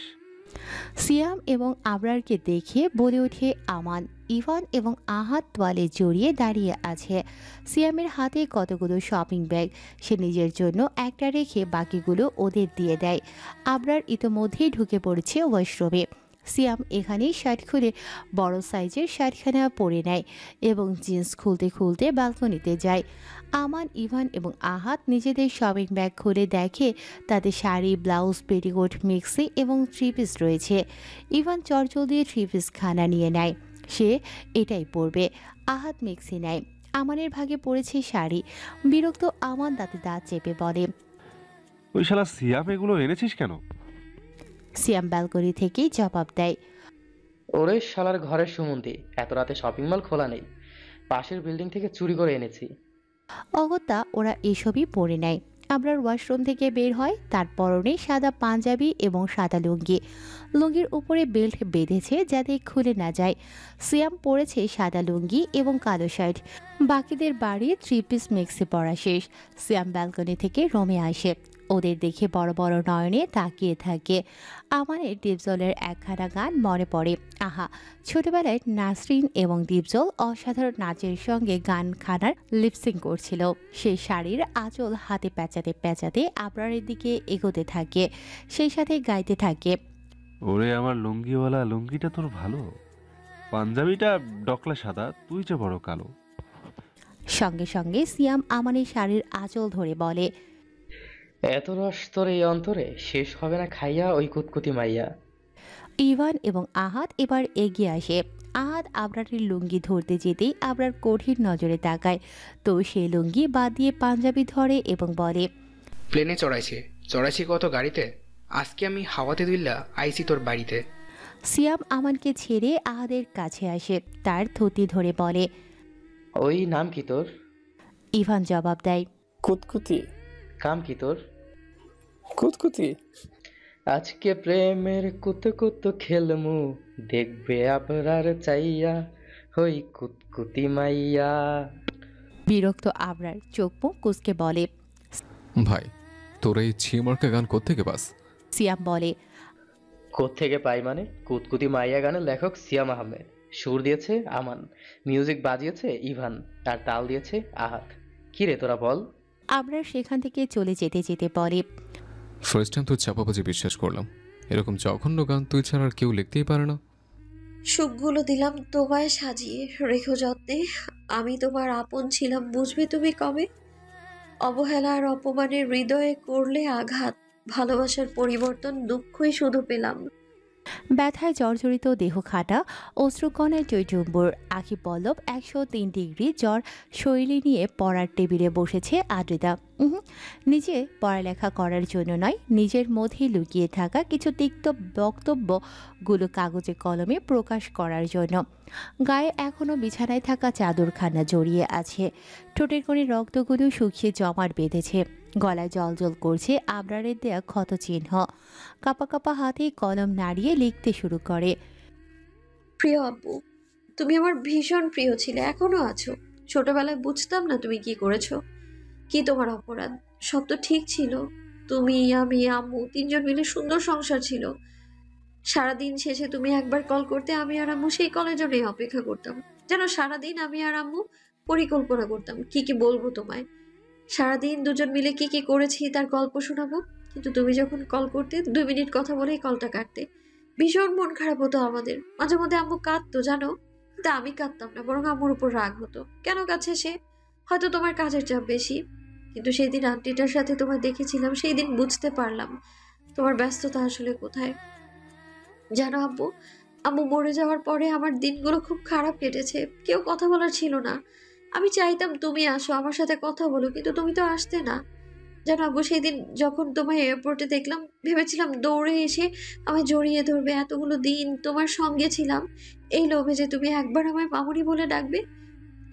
সিয়াম এবং আবরারকে দেখে বলে ওঠে আমান। ইভান এবং আহাদ তোয়ালে জড়িয়ে দাঁড়িয়ে আছে। সিয়ামের হাতে কতগুলো শপিং ব্যাগ। সে নিজের জন্য একটা রেখে বাকিগুলো ওদের দিয়ে দেয়। আবরার ইতোমধ্যেই ঢুকে পড়েছে ওয়াশরুমে। সিয়াম এখানেই শার্ট খুলে বড় সাইজের শার্টখানা পরে নেয় এবং জিন্স খুলতে খুলতে ব্যালকনিতে যায়। আমান, ইভান এবং আহাদ নিজেদের শপিং ব্যাগ খুলে দেখে তাতে শাড়ি, ব্লাউজ, পেটিকোট, মিক্সি এবং 3 পিস রয়েছে। ইভান চটজল দিয়ে 3 পিস খানা নিয়ে নেয়, সে এটাই পরবে। আহাদ মিক্সি নেয়। আমানের ভাগে পড়েছে শাড়ি। বিরক্ত আমান দাঁতে দাঁত চেপে বলে, ওই শালা সিয়াম এগুলো এনেছিস কেন? সিয়াম ব্যালকনি থেকেই জবাব দেয়, ওরে শালার ঘরের সুমন্তি, এত রাতে শপিং মল খোলা নেই, পাশের বিল্ডিং থেকে চুরি করে এনেছি। অগত্যা ওরা এসবই পরে নেয়। আবরার ওয়াশরুম থেকে বের হয়। তার পরনে সাদা পাঞ্জাবি এবং সাদা লুঙ্গি। লুঙ্গির উপরে বেল্ট বেঁধেছে যাতে খুলে না যায়। সিয়াম পরেছে সাদা লুঙ্গি এবং কালো শার্ট। বাকিদের বাড়ি 3 পিস মিক্সি পরা শেষ। সিয়াম ব্যালকনি থেকে রুমে আসে। ওদের দেখে বড় বড় নয়নে তাকিয়ে থাকে। আমানের ডিপজলের একখানা গান মনে পড়ে। আহা, ছোটবেলায় নাসরিন এবং ডিপজল অসাধারণ নাচের সঙ্গে গানখানার লিপসিং করছিল। সে শাড়ির আঁচল হাতে প্যাঁচাতে প্যাঁচাতে আবরারের দিকে এগোতে থাকে, সেই সাথে গাইতে থাকে, ওরে আমার লুঙ্গিওয়ালা, লুঙ্গিটা তোর ভালো, পাঞ্জাবিটা ডকলা সাদা, তুই যে বড় কালো। সঙ্গে সঙ্গে সিয়াম আমানের শাড়ির আঁচল ধরে বলে, এত রস তোর এই অন্তরে, শেষ হবে না খাইয়া ওই কুতকুতি মাইয়া। ইভান এবং আহাদ এবার এগিয়ে আসে। আহাদ আবরারের লুঙ্গি ধরতে যেতেই আবরার কঠিন নজরে তাকায়, তো সে লুঙ্গি বাদ দিয়ে পাঞ্জাবি ধরে এবং বলে, প্লেনে চড়াইছি কত গাড়িতে, আজকে আমি হাওয়াতে দুইলা আইছি তোর বাড়িতে। সিয়াম আমানকে ছেড়ে আহাদের কাছে আসে, তার থুতনি ধরে বলে। ওই নাম কি তোর? ইভান জবাব দেয়। কুতকুতি। কাম কি তোর? কুতকুতি। আজকে প্রেমের কুত কুত খেলমু, দেখবে আপনার চাইয়া, হই কুতকুতি মাইয়া। বিরক্ত আবরার চোখ মুখ কুঁচকে বলে। ভাই তোর এই ছিমার্কা গান কোত্থেকে পাস? সিয়াম বলে। কোত্থেকে পাই মানে? কুতকুতি মাইয়া গানের লেখক সিয়াম আহমেদ, সুর দিয়েছে আমান, মিউজিক বাজিয়েছে ইভান, আর তাল দিয়েছে আহাদ। কি রে তোরা বল? আবরার সেখান থেকে চলে যেতে যেতে বলে। ফার্স্ট টাইম তোর চাপাবাজি বিশ্বাস করলাম। এরকম জঘন্য গান তুই ছাড়া আর কেউ লিখতেই পারে না। সুখগুলো দিলাম তোমায় সাজিয়ে, রেখো যত্নে, আমি তোমার আপন ছিলাম বুঝবে তুমি কবে। অবহেলা আর অপমানের হৃদয়ে করলে আঘাত, ভালোবাসার পরিবর্তন দুঃখই শুধু পেলাম। ব্যথায় জর্জরিত দেহ খাটা, অশ্রুকণায় টৈটুম্বুর, আখি পল্লব 103 ডিগ্রি জ্বর শৈলী নিয়ে পড়ার টেবিলে বসেছে আদ্রিতা। নিজে পড়ালেখা করার জন্য নয়, নিজের মধ্যেই লুকিয়ে থাকা কিছু তিক্ত বক্তব্যগুলো কাগজে কলমে প্রকাশ করার জন্য। গায়ে এখনও বিছানায় থাকা চাদরখানা জড়িয়ে আছে, ঠোঁটের কোণে রক্তগুলো শুকিয়ে জমাট বেঁধেছে, গলায় জল করছে আবরারের দেয়া ক্ষত চিহ্ন। কাপা কাপা হাতে কলম নাড়িয়ে লিখতে শুরু করে। প্রিয় আব্বু, তুমি আমার ভীষণ প্রিয় ছিলে, এখনো আছো। ছোটবেলায় বুঝতাম না তুমি কি করেছো, কি তোমার অপরাধ। সব তো ঠিক ছিল, তুমি আমি আম্মু তিনজন মিলে সুন্দর সংসার ছিল। সারাদিন শেষে তুমি একবার কল করতে, আমি আর আম্মু সেই কলের জন্যই অপেক্ষা করতাম। যেন সারাদিন আমি আর আম্মু পরিকল্পনা করতাম কি কি বলবো তোমায়। সারাদিন দুজন মিলে কি কি করেছি তার গল্প শোনাবো। কিন্তু তুমি যখন কল করতে 2 মিনিট কথা বলেই কলটা কাটতে। ভীষণ মন খারাপ হতো আমাদের, মাঝে মধ্যে আম্মু কাঁদতো জানো, কিন্তু আমি কাঁদতাম না, বরং আম্মুর উপর রাগ হতো। কেন কাছে সে? হয়তো তোমার কাজের চাপ বেশি। কিন্তু সেই দিন আন্টিটার সাথে তোমায় দেখেছিলাম, সেই দিন বুঝতে পারলাম তোমার ব্যস্ততা আসলে কোথায়। জানো আব্বু, আম্মু মরে যাওয়ার পরে আমার দিনগুলো খুব খারাপ কেটেছে। কেউ কথা বলার ছিল না। আমি চাইতাম তুমি আসো, আমার সাথে কথা বলো, কিন্তু তুমি তো আসতে না। জানো আব্বু, সেই দিন যখন তোমায় এয়ারপোর্টে দেখলাম, ভেবেছিলাম দৌড়ে এসে আমায় জড়িয়ে ধরবে। এতগুলো দিন তোমার সঙ্গে ছিলাম, এই লোভে যে তুমি একবার আমায় মামুনি বলে ডাকবে,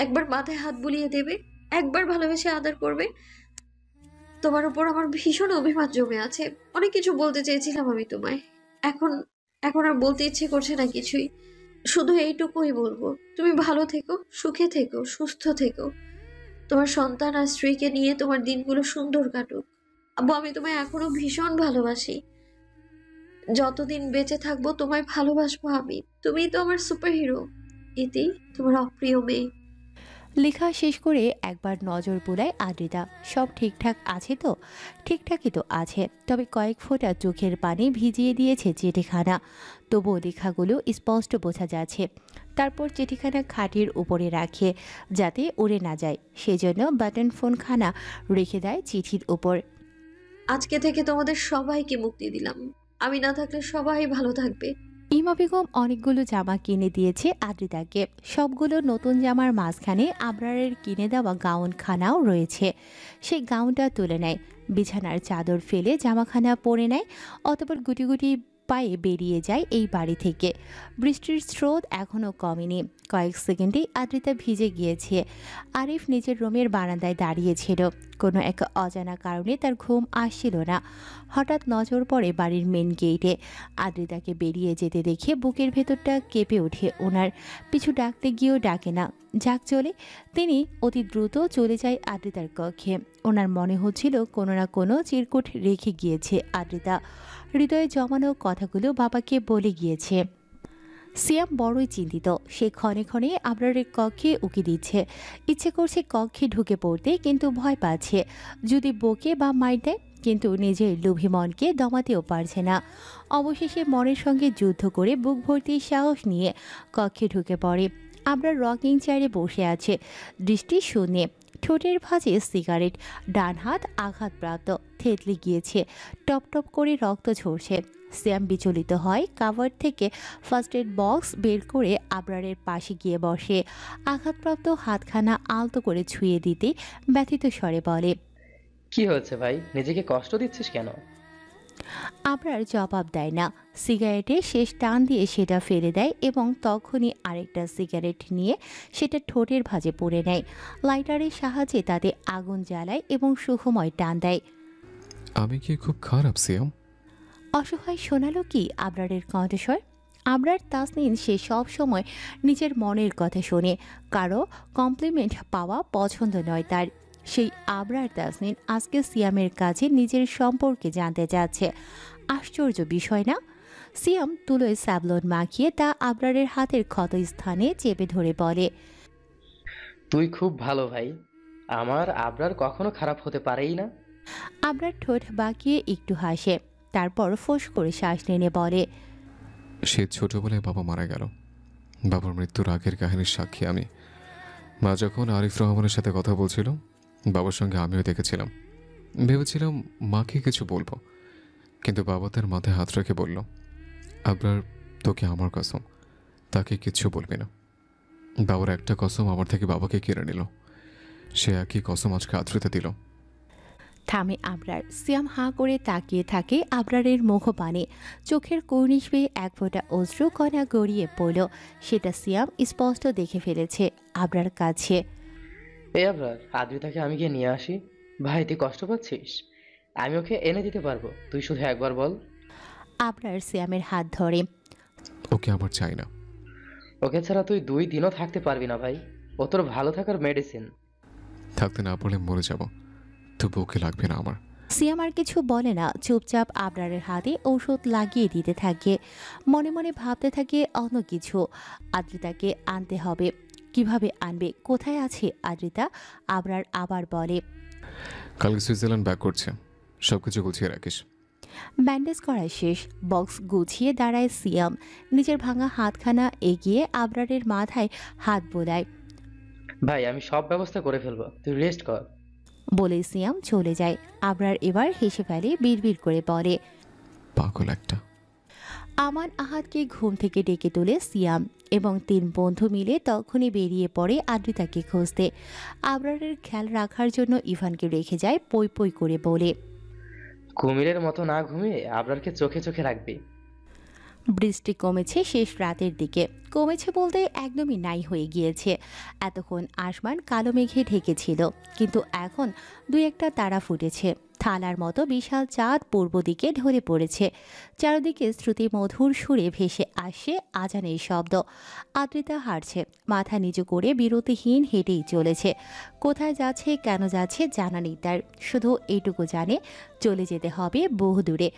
একবার মাথায় হাত বুলিয়ে দেবে, একবার ভালোবেসে আদর করবে। তোমার উপর আমার ভীষণ অভিমান জমে আছে। অনেক কিছু বলতে চেয়েছিলাম আমি তোমায়, এখন এখন আর বলতে ইচ্ছে করছে না কিছুই। শুধু এইটুকুই বলবো, তুমি ভালো থেকো, সুখে থেকো, সুস্থ থেকো। তোমার সন্তান আর স্ত্রীকে নিয়ে তোমার দিনগুলো সুন্দর কাটুক। আব্বু, আমি তোমায় এখনো ভীষণ ভালোবাসি। যতদিন বেঁচে থাকবো তোমায় ভালোবাসবো আমি। তুমিই তো আমার সুপারহিরো। ইতি, তোমার অপ্রিয় মেয়ে। লেখা শেষ করে একবার নজর বুলায় আদ্রিতা। সব ঠিকঠাক আছে তো? ঠিকঠাকই তো আছে, তবে কয়েক ফোঁটা চোখের পানি ভিজিয়ে দিয়েছে চিঠিখানা। তবুও লেখাগুলো স্পষ্ট বোঝা যাচ্ছে। তারপর চিঠিখানা খাটের উপরে রাখে যাতে উড়ে না যায়, সেজন্য বাটন ফোনখানা রেখে দেয় চিঠির উপর। আজকে থেকে তোমাদের সবাইকে মুক্তি দিলাম। আমি না থাকলে সবাই ভালো থাকবে। ইমা বেগম অনেকগুলো জামা কিনে দিয়েছে আদ্রিতাকে। সবগুলো নতুন জামার মাঝখানে আবরারের কিনে দেওয়া গাউনখানাও রয়েছে। সেই গাউনটা তুলে নেয়, বিছানার চাদর ফেলে জামাখানা পরে নেয়, অতঃপর গুটি গুটি পায়ে বেরিয়ে যায় এই বাড়ি থেকে। বৃষ্টির স্রোত এখনও কমেনি, কয়েক সেকেন্ডেই আদ্রিতা ভিজে গিয়েছে। আরিফ নিজের রুমের বারান্দায় দাঁড়িয়েছিল। কোনো এক অজানা কারণে তার ঘুম আসছিল না। হঠাৎ নজর পড়ে বাড়ির মেন গেইটে। আদ্রিতাকে বেরিয়ে যেতে দেখে বুকের ভেতরটা কেঁপে ওঠে ওনার। পিছু ডাকতে গিয়েও ডাকে না, যাক চলে। তিনি অতি দ্রুত চলে যায় আদ্রিতার কক্ষে। ওনার মনে হচ্ছিল কোনো না কোনো চিরকুট রেখে গিয়েছে আদ্রিতা। হৃদয়ে জমানো কথাগুলো বাবাকে বলে গিয়েছে। সিয়াম বড়ই চিন্তিত। সে ক্ষণে ক্ষণে আবরারের কক্ষে উকি দিচ্ছে। ইচ্ছে করছে কক্ষে ঢুকে পড়তে, কিন্তু ভয় পাচ্ছে যদি বকে বা মার দেয়। কিন্তু নিজের লোভী মনকে দমাতেও পারছে না। অবশেষে মনের সঙ্গে যুদ্ধ করে বুক ভর্তি সাহস নিয়ে কক্ষে ঢুকে পড়ে। আবরার রকিং চেয়ারে বসে আছে, দৃষ্টি শূন্যে, ঠোঁটের ভাঁজে সিগারেট, ডান হাত আঘাতপ্রাপ্ত, থেতলে গিয়েছে, টপ টপ করে রক্ত ঝরছে। শ্যাম বিচলিত হয়, কাভার থেকে ফার্স্ট এড বক্স বের করে আবরারের পাশে গিয়ে বসে। আঘাতপ্রাপ্ত হাতখানা আলতো করে ছুঁয়ে দিতে ব্যথিত স্বরে বলে, কি হয়েছে ভাই? নিজেকে কষ্ট দিচ্ছিস কেন? আবরার জবাব দেয় না। সিগারেটে শেষ টান দিয়ে সেটা ফেলে দেয় এবং তখনই আরেকটা সিগারেট নিয়ে সেটা ঠোঁটের ভাঁজে পুড়ে নেয়। লাইটারের সাহায্যে তাতে আগুন জ্বালায় এবং সুখময় টান দেয়। আমি কি খুব খারাপ সিয়াম? অসহায় শোনালো কি আবরারের কণ্ঠস্বর। আবরার তাসনিন সে সব সময় নিজের মনের কথা শোনে, কারো কমপ্লিমেন্ট পাওয়া পছন্দ নয় তার। সেই আবরার তাসনিন আজকে সিয়ামের কাছে নিজের সম্পর্কে জানতে চাচ্ছে। আশ্চর্য বিষয় না? সিয়াম তুলোয় স্যাবলন মাখিয়ে তা আবরারের হাতের ক্ষত স্থানে চেপে ধরে বলে, তুই খুব ভালো ভাই, আমার আবরার কখনো খারাপ হতে পারেই না। আবরার ঠোঁট বাঁকিয়ে একটু হাসে, তারপর ফোঁস করে শ্বাস নিয়ে বলে, সে ছোটবেলায় বাবা মারা গেল। বাবার মৃত্যুর আগের কাহিনীর সাক্ষী আমি। মা যখন আরিফ রহমানের সাথে কথা বলছিল, বাবার সঙ্গে আমিও দেখেছিলাম। ভেবেছিলাম মাকে কিছু বলবো, কিন্তু বাবা তার মাথায় হাত রেখে বলল, আবরার, তোকে আমার কসম, তাকে কিচ্ছু বলবি না। বাবার একটা কসম আমার থেকে বাবাকে কেড়ে নিল। সে একই কসম আজকে আদ্রিতা দিল। থামে আবরার। সিয়াম হাঁ করে তাকিয়ে থাকে আবরারের মুখপানে। চোখের কর্নিশ বেয়ে এক ফোঁটা অশ্রু কণা গড়িয়ে পড়ল। সেটা সিয়াম স্পষ্ট দেখে ফেলেছে আবরার কাছে। এই আবরার, আদ্রিতাকে আমি গিয়ে নিয়ে আসি। ভাই তুই কষ্ট পাচ্ছিস? আমি ওকে এনে দিতে পারবো, তুই শুধু একবার বল। আবরার সিয়ামের হাত ধরে। ওকে আমার চাই না। ওকে ছাড়া তুই 2 দিনও থাকতে পারবি না ভাই। ও তোর ভালো থাকার মেডিসিন। থাকতে না পারলে মরে যাব, তবু ওকে লাগবে না আমার। সিয়াম আর কিছু বলে না, চুপচাপ আবরারের হাতে ঔষধ লাগিয়ে দিতে থাকে। মনে মনে ভাবতে থাকে অন্য কিছু। আদ্রিতাকে আনতে হবে। কিভাবে আনবে? কোথায় আছে আদ্রিতা? আবরার আবার বলে, কালকে সুইজারল্যান্ড ব্যাক করছে, সব কিছু গুছিয়ে রাখিস। ব্যান্ডেজ করা শেষ। বক্স গুছিয়ে দাঁড়ায় সিয়াম। নিজের ভাঙা হাতখানা এগিয়ে আবরারের মাথায় হাত বোলায়। ভাই আমি সব ব্যবস্থা করে ফেলবো, তুই রেস্ট কর। বলে সিয়াম চলে যায়। আবরার এবার হেসে ফেলে, বিড়বিড় করে বলে, পাগল একটা। আমান আহাদকে ঘুম থেকে ডেকে তোলে সিয়াম এবং 3 বন্ধু মিলে তখনই বেরিয়ে পড়ে আদ্রিতাকে খুঁজতে। আবরারের খেয়াল রাখার জন্য ইভানকে রেখে যায়, পই পই করে বলে, কুমিরের মতো না ঘুমিয়ে আবরারকে চোখে চোখে রাখবি। বৃষ্টি কমেছে শেষ রাতের দিকে। কমেছে বলতে একদমই নাই হয়ে গিয়েছে। এতক্ষণ আসমান কালো মেঘে ঢেকেছিল, কিন্তু এখন 2-1টা তারা ফুটেছে। থালার মতো বিশাল চাঁদ পূর্ব দিকে ঢলে পড়েছে। চারদিকে শ্রুতি মধুর সুরে ভেসে আসে আজানের শব্দ। আদ্রিতা হাঁটছে, মাথা নিচু করে বিরতিহীন হেঁটেই চলেছে। কোথায় যাচ্ছে, কেন যাচ্ছে জানা নেই তার। শুধু এইটুকু জানে চলে যেতে হবে বহু দূরে,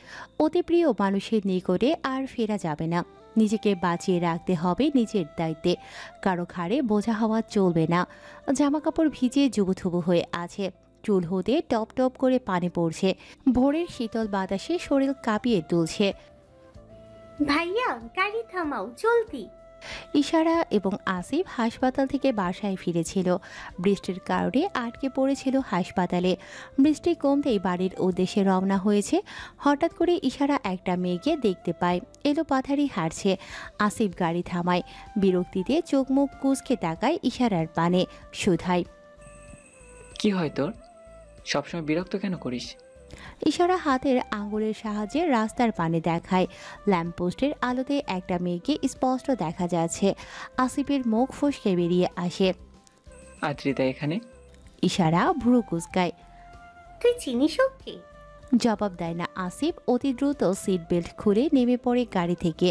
অতি প্রিয় মানুষের নিকটে আর ফেরা যাবে না। নিজেকে বাঁচিয়ে রাখতে হবে নিজের দায়িত্বে। কারো ঘাড়ে বোঝা হওয়া চলবে না। জামাকাপড় ভিজে জুবুথুবু হয়ে আছে, চুল হতে টপ টপ করে পানি পড়ছে। ভোরের শীতল বাতাসে শরীর কাঁপিয়ে তুলছে। ভাইয়া গাড়ি থামাও জলদি। ইশারা এবং আসিফ হাসপাতাল থেকে বাসায় ফিরেছিল। বৃষ্টির কারণে আটকে পড়েছিল হাসপাতালে। বৃষ্টি কমতেই বাড়ির উদ্দেশ্যে রওনা হয়েছে। হঠাৎ করে ইশারা একটা মেয়েকে দেখতে পায়, এলো পাথারি হাঁটছে। আসিফ গাড়ি থামায়, বিরক্তিতে চোখ মুখ কুঁচকে তাকায় ইশারার পানে। শুধায়, কি হয় তোর? সবসময় বিরক্ত কেন করিস? ইশারা হাতের আঙ্গুলের সাহায্যে রাস্তার পানে দেখায়। ল্যাম্পপোস্টের আলোতে একটা মেয়েকে স্পষ্ট দেখা যাচ্ছে। আসিফের মুখ ফসকে বেরিয়ে আসে। আদ্রিতা এখানে? ইশারা ভ্রু কুঁচকায়। তুই চিনিস ওকে? জবাব দেয় না আসিফ। অতি দ্রুত সিট বেল্ট খুলে নেমে পড়ে গাড়ি থেকে।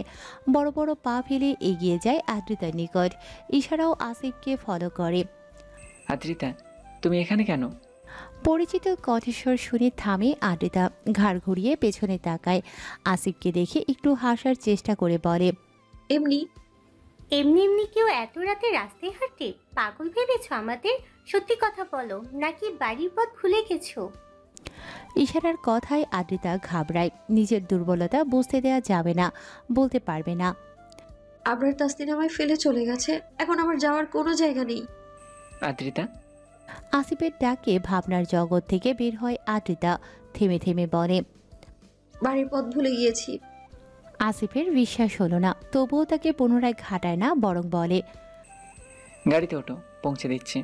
বড় বড় পা ফেলে এগিয়ে যায় আদ্রিতার নিকট। ইশারাও আসিফকে ফলো করে। আদ্রিতা তুমি এখানে কেন? পরিচিত কণ্ঠস্বর শুনে থামে আদ্রিতা, ঘাড় ঘুরিয়ে পেছনে তাকায়। আসিফকে দেখে একটু হাসার চেষ্টা করে বলে, এমনি এমনি এমনি কেউ এত রাতে রাস্তায় হাঁটে? পাগল ভেবেছো আমাদের? সত্যি কথা বলো, নাকি বাড়ির পথ ভুলে গেছো? ইশারার কথায় আদ্রিতা ঘাবড়ায়। নিজের দুর্বলতা বুঝতে দেয়া যাবে না, বলতে পারবে না। আবরার তাসনিন আমায় ফেলে চলে গেছে, এখন আমার যাওয়ার কোনো জায়গা নেই। আদ্রিতা? আসিফের ডাকে ভাবনার জগৎ থেকে বের হয় আদ্রিতা। থেমে থেমে বলে, বাড়ির পথ ভুলে গিয়েছি। আসিফের বিশ্বাস হলো না, তবুও তাকে পুনরায় ঘাটায় না, বরং বলে, গাড়িতে ওঠো, পৌঁছে দিচ্ছি।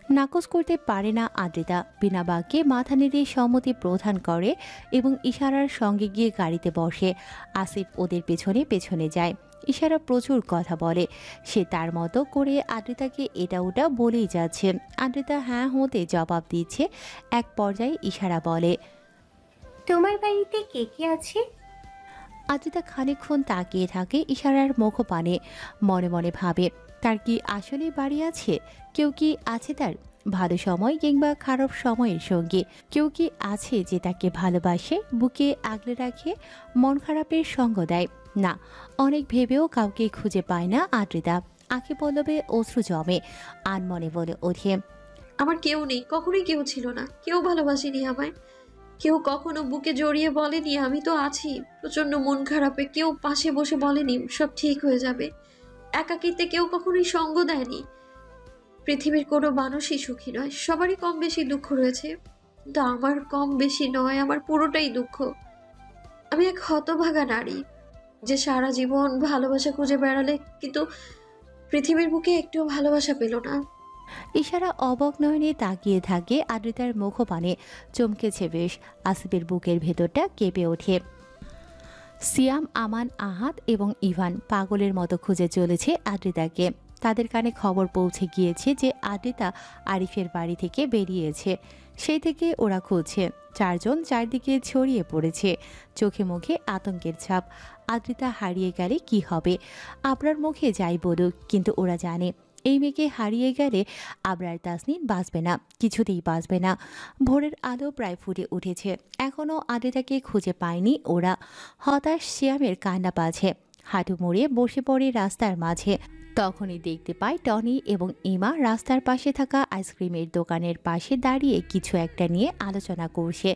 নাকচ করতে পারে না আদ্রিতা। বিনা বাক্যে মাথা নেড়ে সম্মতি প্রদান করে এবং ইশারার সঙ্গে গিয়ে গাড়িতে বসে। আসিফ ওদের পেছনে পেছনে যায়। ইশারা প্রচুর কথা বলে। সে তার মতো করে আদ্রিতাকে এটা ওটা বলেই যাচ্ছে। আদ্রিতা হ্যাঁ হতে জবাব দিচ্ছে। এক পর্যায়ে ইশারা বলে, তোমার বাড়িতে কে কে আছে? আদ্রিতা খানিকক্ষণ তাকিয়ে থাকে ইশারার মুখপানে। মনে মনে ভাবে, তার কি আসলে বাড়ি আছে? কেউ কি আছে তার ভালো সময় কিংবা খারাপ সময়ের সঙ্গে? কেউ কি আছে যে তাকে ভালোবাসে, বুকে আগলে রাখে, মন খারাপের সঙ্গ দেয়? না, অনেক ভেবেও কাউকে খুঁজে পায় না আদ্রিতা। আঁখি পল্লবে অশ্রু জমে, আনমনে বলে ওঠে, আমার কেউ নেই, কখনোই কেউ ছিল না, কেউ ভালোবাসেনি আমায়, কেউ কখনো বুকে জড়িয়ে বলেনি আমি তো আছি। প্রচন্ড মন খারাপে কেউ পাশে বসে বলেনি সব ঠিক হয়ে যাবে। একাকিত্বে কেউ কখনোই সঙ্গ দেয়নি। পৃথিবীর কোনো মানুষই সুখী নয়, সবারই কম বেশি দুঃখ রয়েছে, কিন্তু আমার কম বেশি নয়, আমার পুরোটাই দুঃখ। আমি এক হতভাগা নারী যে সারা জীবন ভালোবাসা খুঁজে বেড়ালে কিন্তু পৃথিবীর বুকে একটুও ভালোবাসা পেল না। ইশারা অবাক নয়নে তাকিয়ে থাকে আদ্রিতার মুখপানে। চমকেছে বেশ। আসিফের বুকের ভেতরটা কেঁপে ওঠে। সিয়াম, আমান, আহাদ এবং ইভান পাগলের মতো খুঁজে চলেছে আদ্রিতাকে। তাদের কানে খবর পৌঁছে গিয়েছে যে আদ্রিতা আরিফের বাড়ি থেকে বেরিয়েছে। সেই থেকে ওরা খুঁজছে। চারজন চারদিকে ছড়িয়ে পড়েছে, চোখে মুখে আতঙ্কের ছাপ। আদ্রিতা হারিয়ে গেলে কি হবে? আবরার মুখে যাই বলুক, কিন্তু ওরা জানে এই মেয়েকে হারিয়ে গেলে আবরার তাসনিন বাঁচবে না, কিছুতেই বাঁচবে না। ভোরের আলো প্রায় ফুটে উঠেছে, এখনও আদ্রিতাকে খুঁজে পায়নি ওরা। হতাশ সিয়ামের কান্না পাচ্ছে। হাঁটু মুড়ে বসে পড়ে রাস্তার মাঝে। তখনই দেখতে পায় টনি এবং ইমা রাস্তার পাশে থাকা আইসক্রিমের দোকানের পাশে দাঁড়িয়ে কিছু একটা নিয়ে আলোচনা করছে।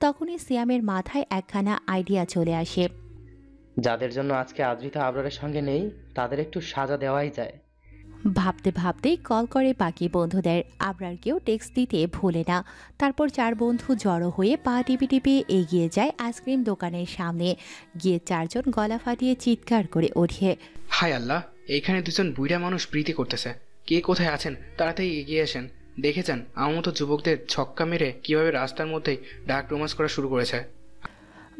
তখনই সিয়ামের মাথায় একখানা আইডিয়া চলে আসে। যাদের জন্য আজকে আদ্রিতা আবরারের সঙ্গে নেই তাদের একটু সাজা দেওয়াই যায়। ভাবতে ভাবতেই কল করে বাকি বন্ধুদের। আবরারকেও টেক্সট দিতে ভোলে না। তারপর চার বন্ধু জড়ো হয়ে পা টিপে টিপে এগিয়ে যায় আইসক্রিম দোকানের সামনে। গিয়ে চারজন গলা ফাটিয়ে চিৎকার করে ওঠে, হায় আল্লাহ, এইখানে দুজন বুড়া মানুষ প্রীতি করতেছে। কে কোথায় আছেন তাড়াতাড়ি এগিয়ে আসেন। দেখেছেন আমার মতো যুবকদের ছক্কা মেরে কিভাবে রাস্তার মধ্যেই ডাক রোমান্স করা শুরু করেছে।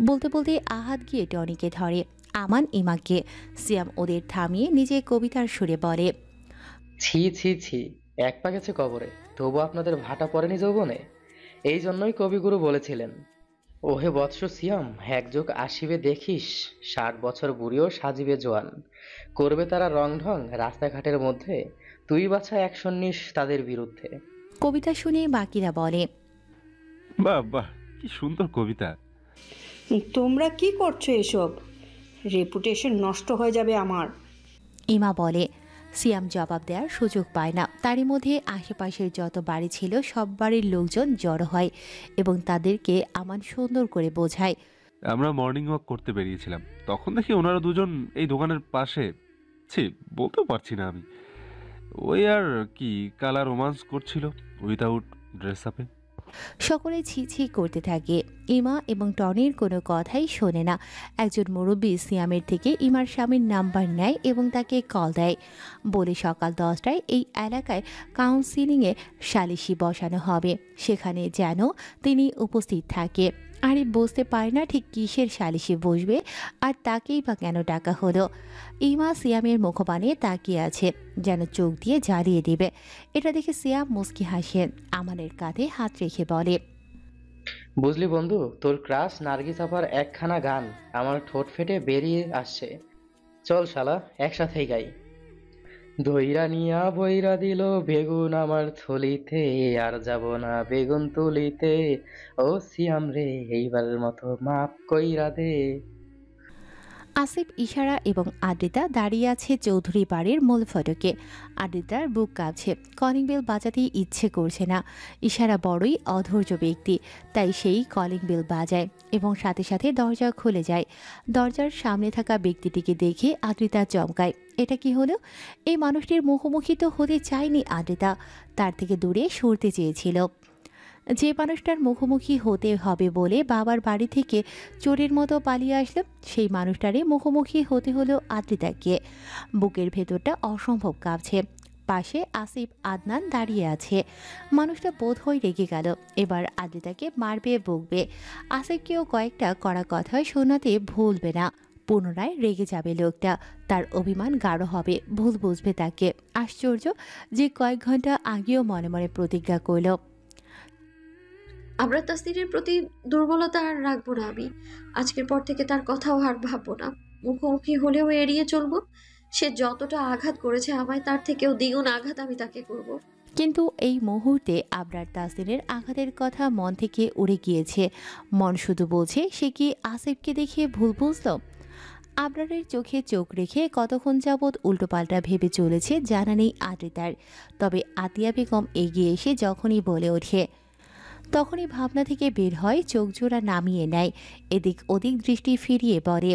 বলতে বলতে আহাত গিয়ে টনিকে ধরে, আমান ইমাকে। সিয়াম ওদের থামিয়ে নিজে কবিতার সুরে বলে, ছি ছি ছি, এক পা গেছে কবরে, তবু আপনাদের ভাটা পড়েনি যৌবনে। এই জন্যই কবিগুরু বলেছিলেন, ওহে বৎস সিয়াম, একযোগ আসিবে দেখিস, 60 বছর বুড়িও সাজিবে জোয়ান। করবে তারা রং ঢং রাস্তাঘাটের মধ্যে, তুই বাছা অ্যাকশন নিস তাদের বিরুদ্ধে। কবিতা শুনে বাকিরা বলে, বাহ বাহ, কি সুন্দর কবিতা। তোমরা কি করছো এসব? রেপুটেশন নষ্ট হয়ে যাবে আমার। ইমা বলে। সিয়াম জবাব দেওয়ার সুযোগ পায় না। তারই মধ্যে আশেপাশের যত বাড়ি ছিল সব বাড়ির লোকজন জড়ো হয় এবং তাদেরকে আমান সুন্দর করে বোঝায়। আমরা মর্নিং ওয়াক করতে বেরিয়েছিলাম, তখন দেখি ওনারা দুজন এই দোকানের পাশে, ছি বলতেও পারছি না আমি, ওই আর কি কালা রোমান্স করছিল উইদাউট ড্রেস আপে। সকলে ছি ছি করতে থাকে। ইমা এবং টনির কোনো কথাই শোনে না। একজন মুরব্বী সিয়ামের থেকে ইমার স্বামীর নাম্বার নেয় এবং তাকে কল দেয়। বলে সকাল 10টায় এই এলাকায় কাউন্সিলিংয়ে সালিশি বসানো হবে, সেখানে যেন তিনি উপস্থিত থাকে। আরে বুঝতে পারে না ঠিক কিসের সালিশি বসবে আর তাকেই বা কেন ডাকা হলো। ইমা সিয়ামের মুখপানে তাকিয়ে আছে, যেন চোখ দিয়ে জ্বালিয়ে দিবে। এটা দেখে সিয়াম মুস্কি হাসেন, আমানের কাঁধে হাত রেখে বলে, বুঝলি বন্ধু, তোর ক্রাশ নার্গিস আপার একখানা গান আমার ঠোঁট ফেটে বেরিয়ে আসছে। চল শালা একসাথেই গাই। ধইরা নিয়া বইরা দিল বেগুন আমার থলিতে, আর যাব না বেগুন তুলিতে, ও সিয়াম রে এইবারের মতো মাপ কইরা দে। আসিফ, ইশারা এবং আদ্রিতা দাঁড়িয়ে আছে চৌধুরী বাড়ির মূল ফটকে। আদ্রিতার বুক কাঁপছে, কলিং বেল বাজাতেই ইচ্ছে করছে না। ইশারা বড়ই অধৈর্য ব্যক্তি, তাই সেই কলিং বেল বাজায় এবং সাথে সাথে দরজা খুলে যায়। দরজার সামনে থাকা ব্যক্তিটিকে দেখে আদ্রিতা চমকায়। এটা কি হলো? এই মানুষটির মুখোমুখি তো হতে চায়নি আদ্রিতা, তার থেকে দূরে সরতে চেয়েছিল। যে মানুষটার মুখোমুখি হতে হবে বলে বাবার বাড়ি থেকে চোরের মতো পালিয়ে আসলো, সেই মানুষটারই মুখোমুখি হতে হলো আদ্রিতাকে। বুকের ভেতরটা অসম্ভব কাঁপছে। পাশে আসিফ আদনান দাঁড়িয়ে আছে। মানুষটা বোধহয় রেগে গেল, এবার আদ্রিতাকে মারবে বকবে। আসিফকেও কয়েকটা কড়া কথা শোনাতে ভুলবে না। পুনরায় রেগে যাবে লোকটা, তার অভিমান গাঢ় হবে, ভুল বুঝবে তাকে। আশ্চর্য যে কয়েক ঘন্টা আগেও মনে মনে প্রতিজ্ঞা করল আমরা তাসনিনের প্রতি দুর্বলতা আর রাখবো না। আমি আজকের পর থেকে তার কথাও আর ভাববো না। মুখোমুখি হলেও এড়িয়ে চলবো। সে যতটা আঘাত করেছে আমায়, তার থেকেও দ্বিগুণ আঘাত আমি তাকে করব। কিন্তু এই মুহূর্তে আবরার তাসনিনের আঘাতের কথা মন থেকে উড়ে গিয়েছে। মন শুধু বলছে সে কি আসিফকে দেখে ভুল বুঝল। আবরারের চোখে চোখ রেখে কতক্ষণ যাবৎ উল্টোপাল্টা ভেবে চলেছে জানা নেই আদ্রিতার। তবে আতিয়া বেগম এগিয়ে এসে যখনই বলে ওঠে, তখনই ভাবনা থেকে বের হয়, চোখ জোড়া নামিয়ে নেয়, এদিক ওদিক দৃষ্টি ফিরিয়ে বলে,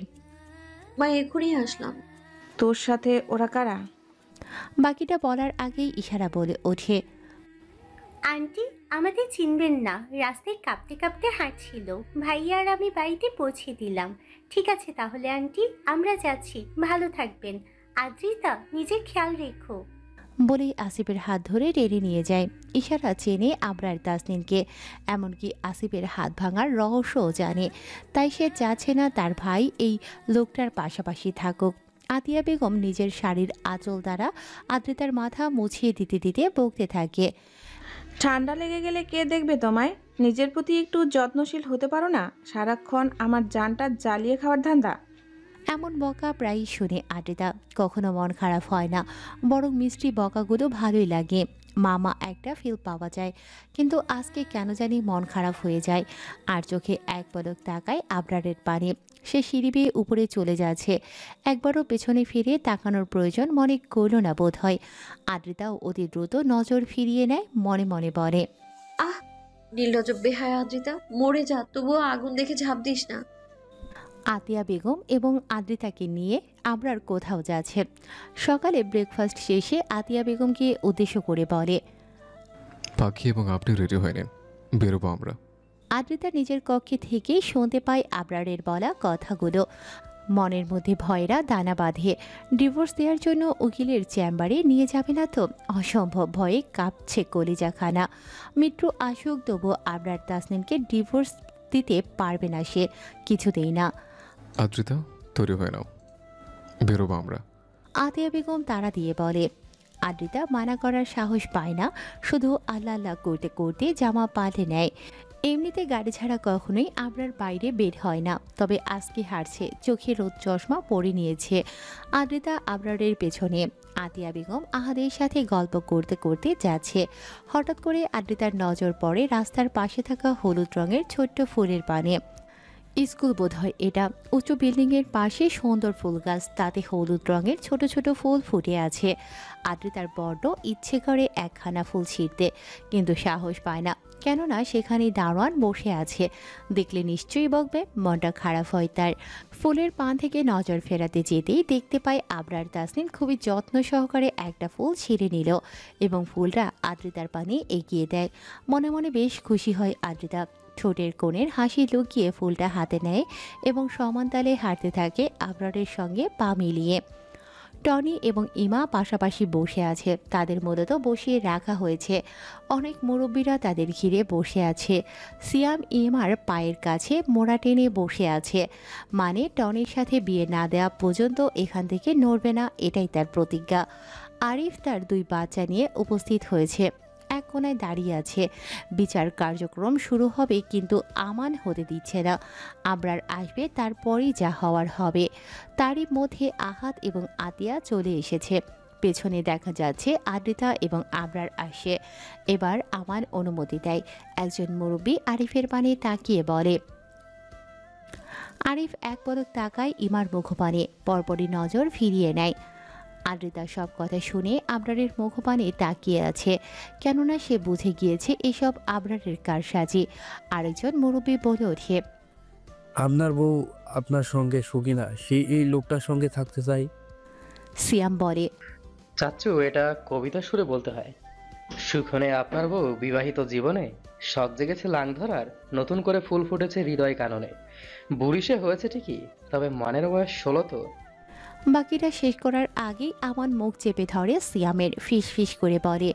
মা এখনই আসলাম। তোর সাথে ওরা কারা? বাকিটা বলার আগেই ইশারা বলে ওঠে, আন্টি আমাদের চিনবেন না, রাস্তায় কাঁপতে কাঁপতে হাঁটছিল। ভাইয়া আর আমি বাড়িতে পৌঁছে দিলাম। ঠিক আছে তাহলে আন্টি, আমরা যাচ্ছি, ভালো থাকবেন। আদ্রিতা নিজের খেয়াল রেখো। বলেই আসিফের হাত ধরে টেনে নিয়ে যায়। ইশারা চেনে আবরার তাসনিনকে, এমনকি আসিফের হাত ভাঙার রহস্যও জানে। তাই সে চাচ্ছে না তার ভাই এই লোকটার পাশাপাশি থাকুক। আতিয়া বেগম নিজের শাড়ির আঁচল দ্বারা আদ্রিতার মাথা মুছিয়ে দিতে দিতে বকতে থাকে, ঠান্ডা লেগে গেলে কে দেখবে তোমায়? নিজের প্রতি একটু যত্নশীল হতে পারো না? সারাক্ষণ আমার জানটা জ্বালিয়ে খাওয়ার ধান্দা। এমন বকা প্রায়ই শুনে আদ্রিতা। কখনো মন খারাপ হয় না, বরং মিষ্টি বকাগুলো ভালোই লাগে। মামা একটা ফিল পাওয়া যায়। কিন্তু আজকে কেন জানি মন খারাপ হয়ে যায়। আর চোখে এক পলক তাকায় আবরারের পানে। সে সিঁড়ি বেয়ে উপরে চলে যাচ্ছে। একবারও পেছনে ফিরে তাকানোর প্রয়োজন মনে করল না বোধ হয়। আদ্রিতাও অতি দ্রুত নজর ফিরিয়ে নেয়, মনে মনে বলে, আহ, নির্লজ্জ বেহায়া আদ্রিতা, মরে যা, তবুও আগুন দেখে ঝাঁপ দিস না। আতিয়া বেগম এবং আদ্রিতাকে নিয়ে আবরার কোথাও যাচ্ছে। সকালে ব্রেকফাস্ট শেষে আতিয়া বেগমকে উদ্দেশ্য করে বলে, পাখি এবং আপনি রেডি হয়ে নিন, বেরোবো আমরা। আদ্রিতা নিজের কক্ষে থেকে শুনতে পায় আবরারের বলা কথাগুলো। মনের মধ্যে ভয়রা দানা বাঁধে। ডিভোর্স দেওয়ার জন্য উকিলের চেম্বারে নিয়ে যাবে না তো? অসম্ভব ভয়ে কাঁপছে কলিজাখানা। মৃত্যু আসুক, তবু আবরার তাসনিনকে ডিভোর্স দিতে পারবে না সে, কিছুতেই না। আদ্রিতা তৈরি হয়ে নাও, বেরোবো আমরা। আতিয়া বেগম তাড়া দিয়ে বলে। আদ্রিতা মানা করার সাহস পায় না, শুধু আল্লাহ আল্লাহ করতে করতে জামা পাল্টে নেয়। এমনিতে গাড়ি ছাড়া কখনোই আবরার বাইরে বের হয় না, তবে আজকে হারছে, চোখে রোদ চশমা পরে নিয়েছে। আদ্রিতা আবরারের পেছনে। আতিয়া বেগম আহাদের সাথে গল্প করতে করতে যাচ্ছে। হঠাৎ করে আদ্রিতার নজর পড়ে রাস্তার পাশে থাকা হলুদ রঙের ছোট্ট ফুলের পানে। স্কুল বোধহয় এটা। উঁচু বিল্ডিংয়ের পাশে সুন্দর ফুল গাছ, তাতে হলুদ রঙের ছোট ছোট ফুল ফুটে আছে। আদ্রিতার বড্ড ইচ্ছে করে একখানা ফুল ছিঁড়তে, কিন্তু সাহস পায় না, কেননা সেখানে দারোয়ান বসে আছে। দেখলে নিশ্চয়ই বকবে, মনটা খারাপ হয় তার। ফুলের পান থেকে নজর ফেরাতে যেতেই দেখতে পায় আবরার তাসনিন খুবই যত্ন সহকারে একটা ফুল ছিঁড়ে নিল এবং ফুলটা আদ্রিতার পানে এগিয়ে দেয়। মনে মনে বেশ খুশি হয় আদ্রিতা। ঠোঁটের কোণের হাসি লুকিয়ে ফুলটা হাতে নেয় এবং সমান তালে হাঁটতে থাকে আবরারের সঙ্গে পা মিলিয়ে। টনি এবং ইমা পাশাপাশি বসে আছে, তাদের মূলত বসিয়ে রাখা হয়েছে। অনেক মুরব্বীরা তাদের ঘিরে বসে আছে। সিয়াম ইমার পায়ের কাছে মোড়া টেনে বসে আছে, মানে টনির সাথে বিয়ে না দেওয়া পর্যন্ত এখান থেকে নড়বে না, এটাই তার প্রতিজ্ঞা। আরিফ তার 2 বাচ্চা নিয়ে উপস্থিত হয়েছে, এক কোনায় দাঁড়িয়ে আছে। বিচার কার্যক্রম শুরু হবে, কিন্তু আমান হতে দিচ্ছে না। আবরার আসবে, তারপরই যা হওয়ার হবে। তারই মধ্যে আহাদ এবং আতিয়া চলে এসেছে। পেছনে দেখা যাচ্ছে আদ্রিতা এবং আবরার আসে। এবার আমান অনুমতি দেয়। একজন মুরব্বী আরিফের পানে তাকিয়ে বলে। আরিফ এক পলক তাকায় ইমার মুখপানে, পরপরই নজর ফিরিয়ে নেয়। আদ্রিতা সব কথা শুনে আবরারের মুখপানে তাকিয়ে আছে, কেননা সে বুঝে গিয়েছে এসব আবরারের কারসাজি। আরেকজন মুরব্বী বলে ওঠে, আপনার বউ আপনার সঙ্গে সুখী না, সে এই লোকটার সঙ্গে থাকতে চাই। সিয়াম বলে, চাচ্চু এটা কবিতা সুরে বলতে হয়। সুখনে আপনার বউ বিবাহিত জীবনে শখ জেগেছে লাং ধরার, নতুন করে ফুল ফুটেছে হৃদয় কাননে। বুড়ি সে হয়েছে ঠিকই, তবে মানের বয়স 16 তো। বাকিটা শেষ করার আগেই আমান মুখ চেপে ধরে সিয়ামের, ফিস ফিস করে বলে,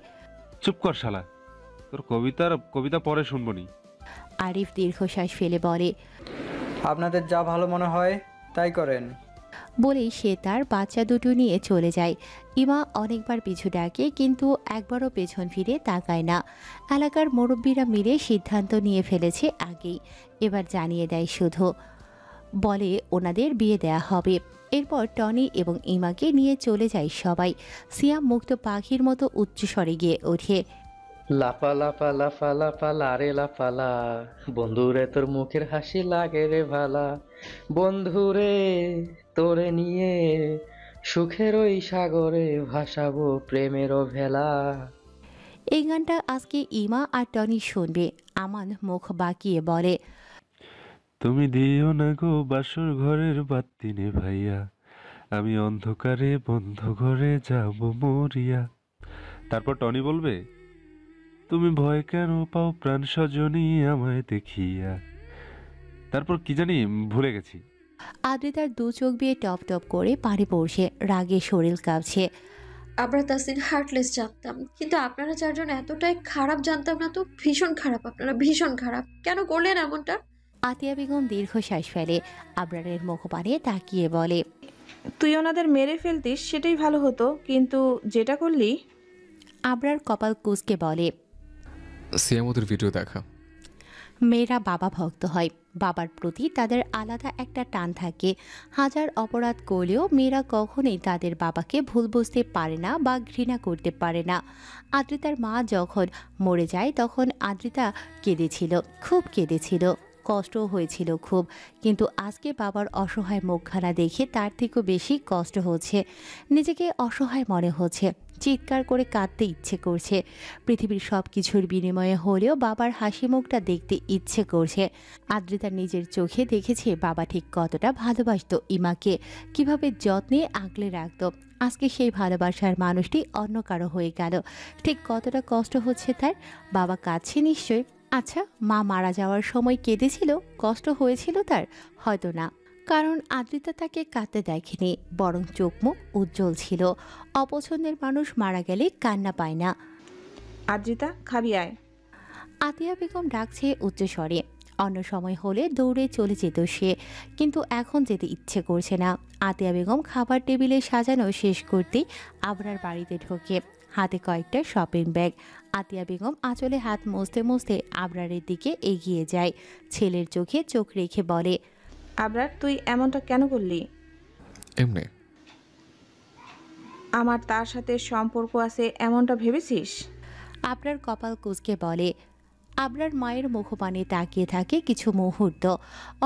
চুপ কর শালা, তোর কবিতা পরে শুনবনি। আরিফ দীর্ঘশ্বাস ফেলে বলে, আপনাদের যা ভালো মনে হয় তাই করেন। বলেই সে তার বাচ্চা দুটো নিয়ে চলে যায়। ইমা অনেকবার পিছু ডাকে কিন্তু একবারও পেছন ফিরে তাকায় না। এলাকার মুরব্বীরা মিলে সিদ্ধান্ত নিয়ে ফেলেছে আগেই, এবার জানিয়ে দেয় শুধু, বলে ওনাদের বিয়ে দেয়া হবে। এরপর টনি এবং ইমাকে নিয়ে চলে যায় সবাই। সিয়াম মুক্ত পাখির মতো উচ্চস্বরে গিয়ে ওঠে, লাফা লাফা লাফা লাফা লারে লাফালা, বন্ধুরে তোর মুখের হাসি লাগে রে ভালা, বন্ধুরে তোরে নিয়ে সুখের ওই সাগরে ভাসাবো প্রেমেরও ভেলা। এই গানটা আজকে ইমা আর টনি শুনবে। আমান মুখ বাঁকিয়ে বলে, তুমি দিও না গো বাসর ঘরের বাতি নেভাইয়া, আমি অন্ধকারে বন্ধ ঘরে যাব মরিয়া। তারপর টনি বলবে, তুমি ভয় কেন পাও প্রাণ সজনী আমায় দেখিয়া। তারপর কি জানি ভুলে গেছি। আদ্রিতার দু চোখ বেয়ে টপ টপ করে পানি পড়ছে, রাগে শরীর কাঁপছে। আমরা তাসিন হার্টলেস জানতাম, কিন্তু আপনারা চারজন এতটাই খারাপ জানতাম না তো। ভীষণ খারাপ, আপনারা ভীষণ খারাপ। কেন করলেন এমনটা? আতিয়া বেগম দীর্ঘশ্বাস ফেলে আবরারের মুখ পানে তাকিয়ে বলে, তুই ওনাদের মেরে ফেলতিস সেটাই ভালো হতো, কিন্তু যেটা করলি। আবরার কপাল কুঁচকে বলে, সিয়াম ওদের ভিডিও দেখা। মেয়েরা বাবা ভক্ত হয়, বাবার প্রতি তাদের আলাদা একটা টান থাকে। হাজার অপরাধ করলেও মেয়েরা কখনোই তাদের বাবাকে ভুল বুঝতে পারে না বা ঘৃণা করতে পারে না। আদ্রিতার মা যখন মরে যায় তখন আদ্রিতা কেঁদেছিল, খুব কেঁদেছিল, কষ্টও হয়েছিল খুব। কিন্তু আজকে বাবার অসহায় মুখখানা দেখে তার থেকেও বেশি কষ্ট হচ্ছে। নিজেকে অসহায় মনে হচ্ছে, চিৎকার করে কাঁদতে ইচ্ছে করছে। পৃথিবীর সব কিছুর বিনিময়ে হলেও বাবার হাসি মুখটা দেখতে ইচ্ছে করছে। আদ্রিতা নিজের চোখে দেখেছে বাবা ঠিক কতটা ভালোবাসতো ইমাকে, কিভাবে যত্নে আগলে রাখত। আজকে সেই ভালোবাসার মানুষটি অন্য কারো হয়ে গেল, ঠিক কতটা কষ্ট হচ্ছে তার। বাবা কাঁদছে নিশ্চয়। আচ্ছা, মা মারা যাওয়ার সময় কেঁদেছিল, কষ্ট হয়েছিল তার? হয়তো না, কারণ আদ্রিতা তাকে কাঁদতে দেখেনি, বরং চোখ মুখ উজ্জ্বল ছিল। অপছন্দের মানুষ মারা গেলে কান্না পায় না। আদ্রিতা, খাবি আয়। আতিয়া বেগম ডাকছে উচ্চস্বরে। অন্য সময় হলে দৌড়ে চলে যেত সে, কিন্তু এখন যেতে ইচ্ছে করছে না। আতিয়া বেগম খাবার টেবিলে সাজানো শেষ করতেই আবরার বাড়িতে ঢোকে, হাতে কয়েকটা শপিং ব্যাগ। আতিয়া বেগম আঁচলে হাত মুছতে মুছতে আবরারের দিকে এগিয়ে যায়, ছেলের চোখে চোখ রেখে বলে, আবরার, তুই এমনটা কেন করলি? এমনি। আমার তার সাথে সম্পর্ক আছে এমনটা ভেবেছিস? আবরার কপাল কুঁচকে বলে। আবরার মায়ের মুখপানে তাকিয়ে থাকে কিছু মুহূর্ত।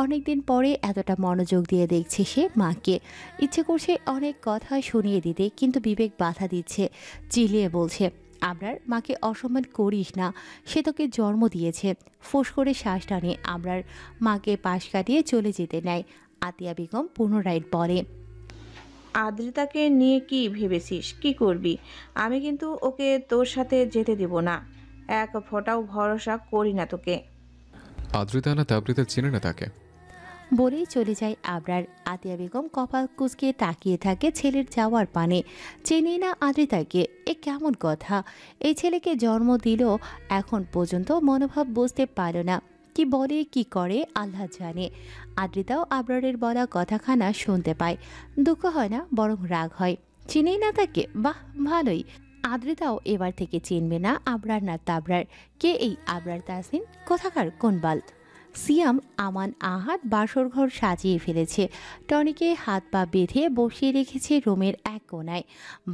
অনেকদিন পরে এতটা মনোযোগ দিয়ে দেখছে সে মাকে। ইচ্ছে করছে অনেক কথা শুনিয়ে দিতে, কিন্তু বিবেক বাধা দিচ্ছে, চিলিয়ে বলছে, আবরার, মাকে অসম্মান করিস না, সে তোকে জন্ম দিয়েছে। ফোঁস করে শ্বাস টানে আবরার মাকে পাশ কাটিয়ে চলে যেতে নেয়। আতিয়া বেগম পুনরায় বলে, আদ্রিতাকে নিয়ে কি ভেবেছিস, কি করবি? আমি কিন্তু ওকে তোর সাথে যেতে দেব না, এক ফোঁটাও ভরসা করি না তোকে। আদ্রিতা না তাবরিতা চিনে না তাকে। বলেই চলে যায় আবরার। আতিয়া বেগম কপাল কুঁচকে তাকিয়ে থাকে ছেলের যাওয়ার পানে। চেনে না আদ্রিতাকে, এ কেমন কথা? এই ছেলেকে জন্ম দিল, এখন পর্যন্ত মনোভাব বুঝতে পারল না। কি বলে কি করে আল্লাহ জানে। আদ্রিতাও আবরারের বলা কথাখানা শুনতে পায়। দুঃখ হয় না, বরং রাগ হয়। চিনেই না তাকে, বাহ ভালোই। আদ্রিতাও এবার থেকে চিনবে না আবরার না তাবরার। কে এই আবরার তাসিন? কোথাকার কোন বাল? সিয়াম, আমান, আহাদ বাসরঘর সাজিয়ে ফেলেছে। টনিকে হাত পা বেঁধে বসিয়ে রেখেছে রুমের এক কোনায়।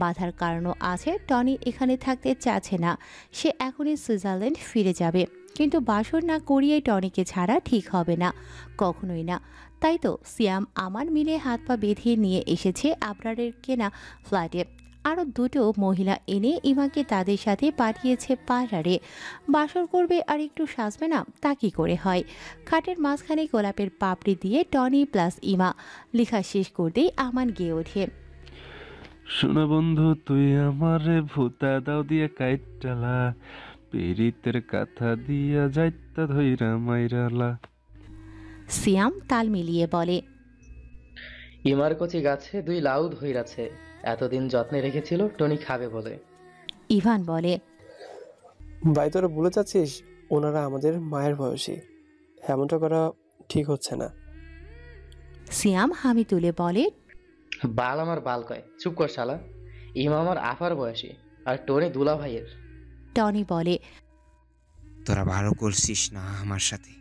বাধার কারণও আছে, টনি এখানে থাকতে চাচ্ছে না। সে এখনই সুইজারল্যান্ড ফিরে যাবে, কিন্তু বাসর না করিয়ে টনিকে ছাড়া ঠিক হবে না, কখনোই না। তাই তো সিয়াম আমান মিলে হাত পা বেঁধে নিয়ে এসেছে আবরারের কেনা ফ্ল্যাটে। আরও দুটো মহিলা এনে ইমাকে তাদের সাথে পাঠিয়েছে পার্লারে। বাসর করবে আর একটু সাজবে না, তা কি করে হয়? খাটের মাঝখানে গোলাপের পাপড়ি দিয়ে টনি প্লাস ইমা লেখা শেষ করতেই আমান গেয়ে ওঠে, শোনা বন্ধু, তুই আমারে ভূতা দাও দিয়া কাইটালা, পেরিতের কথা দিয়া যাইতা ধইরা মাইরালা। সিয়াম তাল মিলিয়ে বলে, ইমার কচি গাছে 2 লাউ ধইরাছে, এতদিন যত্নে রেখেছিল টনি খাবে বলে। ইভান বলে, ভাই তোরা ভুলে যাচ্ছিস ওনারা আমাদের মায়ের বয়সী, এমনটা করা ঠিক হচ্ছে না। সিয়াম হামি তুলে বলে, বাল আমার বাল কয়, চুপ কর শালা। ইমা আমার আফার বয়সী, আর টনি দুলা ভাইয়ের। টনি বলে, তোরা ভালো করছিস না আমার সাথে,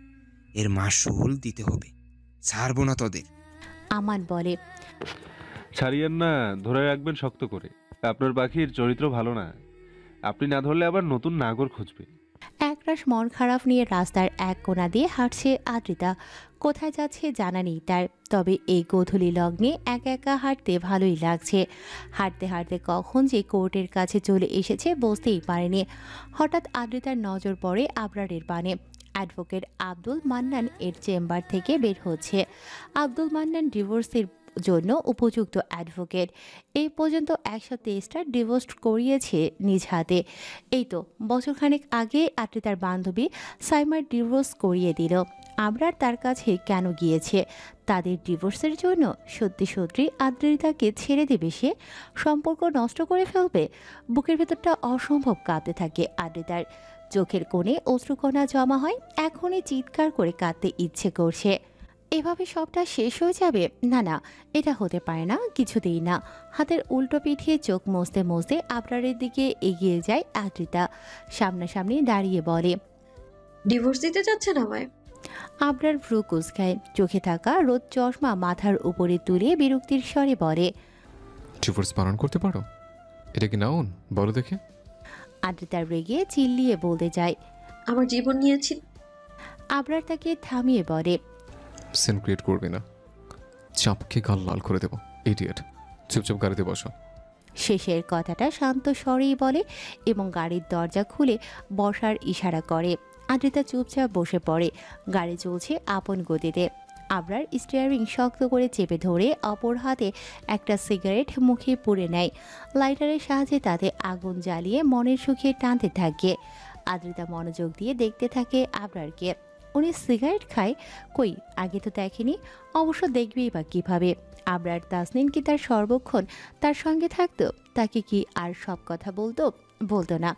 এর মাসুল দিতে হবে, ছাড়বো না তোদের। আমান বলে, ছাড়িয়েন না, ধরে রাখবেন শক্ত করে। আপনার পাখির চরিত্র ভালো না, আপনি না ধরলে আবার নতুন নাগর খুঁজবে। একরাশ মন খারাপ নিয়ে রাস্তার এক কোণা দিয়ে হাঁটছে আদ্রিতা। কোথায় যাচ্ছে জানা নেই তার, তবে এই গোধূলি লগ্নে একা একা হাঁটতে ভালোই লাগছে। হাঁটতে হাঁটতে কখন যে কোর্টের কাছে চলে এসেছে বুঝতেই পারেনি। হঠাৎ আদ্রিতার নজর পড়ে আবরারের পানে। অ্যাডভোকেট আব্দুল মান্নান এর চেম্বার থেকে বের হচ্ছে। আব্দুল মান্নান ডিভোর্সের জন্য উপযুক্ত অ্যাডভোকেট। এই পর্যন্ত 123টা ডিভোর্স করিয়েছে নিজ হাতে। এই তো বছরখানেক আগে আদ্রিতার বান্ধবী সাইমার ডিভোর্স করিয়ে দিল। আবরার তার কাছে কেন গিয়েছে? তাদের ডিভোর্সের জন্য? সত্যি সত্যি আদ্রিতাকে ছেড়ে দেবে সে? সম্পর্ক নষ্ট করে ফেলবে? বুকের ভেতরটা অসম্ভব কাঁপতে থাকে আদ্রিতার। চোখের কোণে অশ্রুকণা জমা হয়। এখনই চিৎকার করে কাঁদতে ইচ্ছে করছে। এভাবে সবটা শেষ হয়ে যাবে? না না, এটা হতে পারে না, কিছুতেই না। হাতের উল্টো পিঠিয়ে চোখ মুছতে মুছতে আবরারের দিকে এগিয়ে যায় আদ্রিতা। সামনাসামনি দাঁড়িয়ে বলে, ডিভোর্স দিতে চাচ্ছেন আমায়? আবরার ভ্রু কুঁচকায়। চোখে থাকা রোদ চশমা মাথার উপরে তুলে বিরক্তির স্বরে বলে, ডিভোর্স পালন করতে পারো? এটা কি নাউন? বলো দেখে। আদ্রিতার রেগে চিল্লিয়ে বলতে যায়, আমার জীবন নিয়েছি। আবরার তাকে থামিয়ে বলে, সিন ক্রিয়েট করবি না, চাপকে গাল লাল করে দেবো। ইডিয়েট, চুপচাপ গাড়িতে বসো। শেষের কথাটা শান্ত স্বরেই বলে এবং গাড়ির দরজা খুলে বসার ইশারা করে। আদ্রিতা চুপচাপ বসে পড়ে। গাড়ি চলছে আপন গতিতে। আবরার স্টিয়ারিং শক্ত করে চেপে ধরে অপর হাতে একটা সিগারেট মুখে পুড়ে নেয়। লাইটারের সাহায্যে তাতে আগুন জ্বালিয়ে মনের সুখে টানতে থাকে। আদ্রিতা মনোযোগ দিয়ে দেখতে থাকে আবরারকে। উনি সিগারেট খায়? কই, আগে তো দেখেনি। অবশ্য দেখবেই বা কীভাবে? আবরার তাসনিন কি তার সর্বক্ষণ তার সঙ্গে থাকতো? তাকে কি আর সব কথা বলতো না?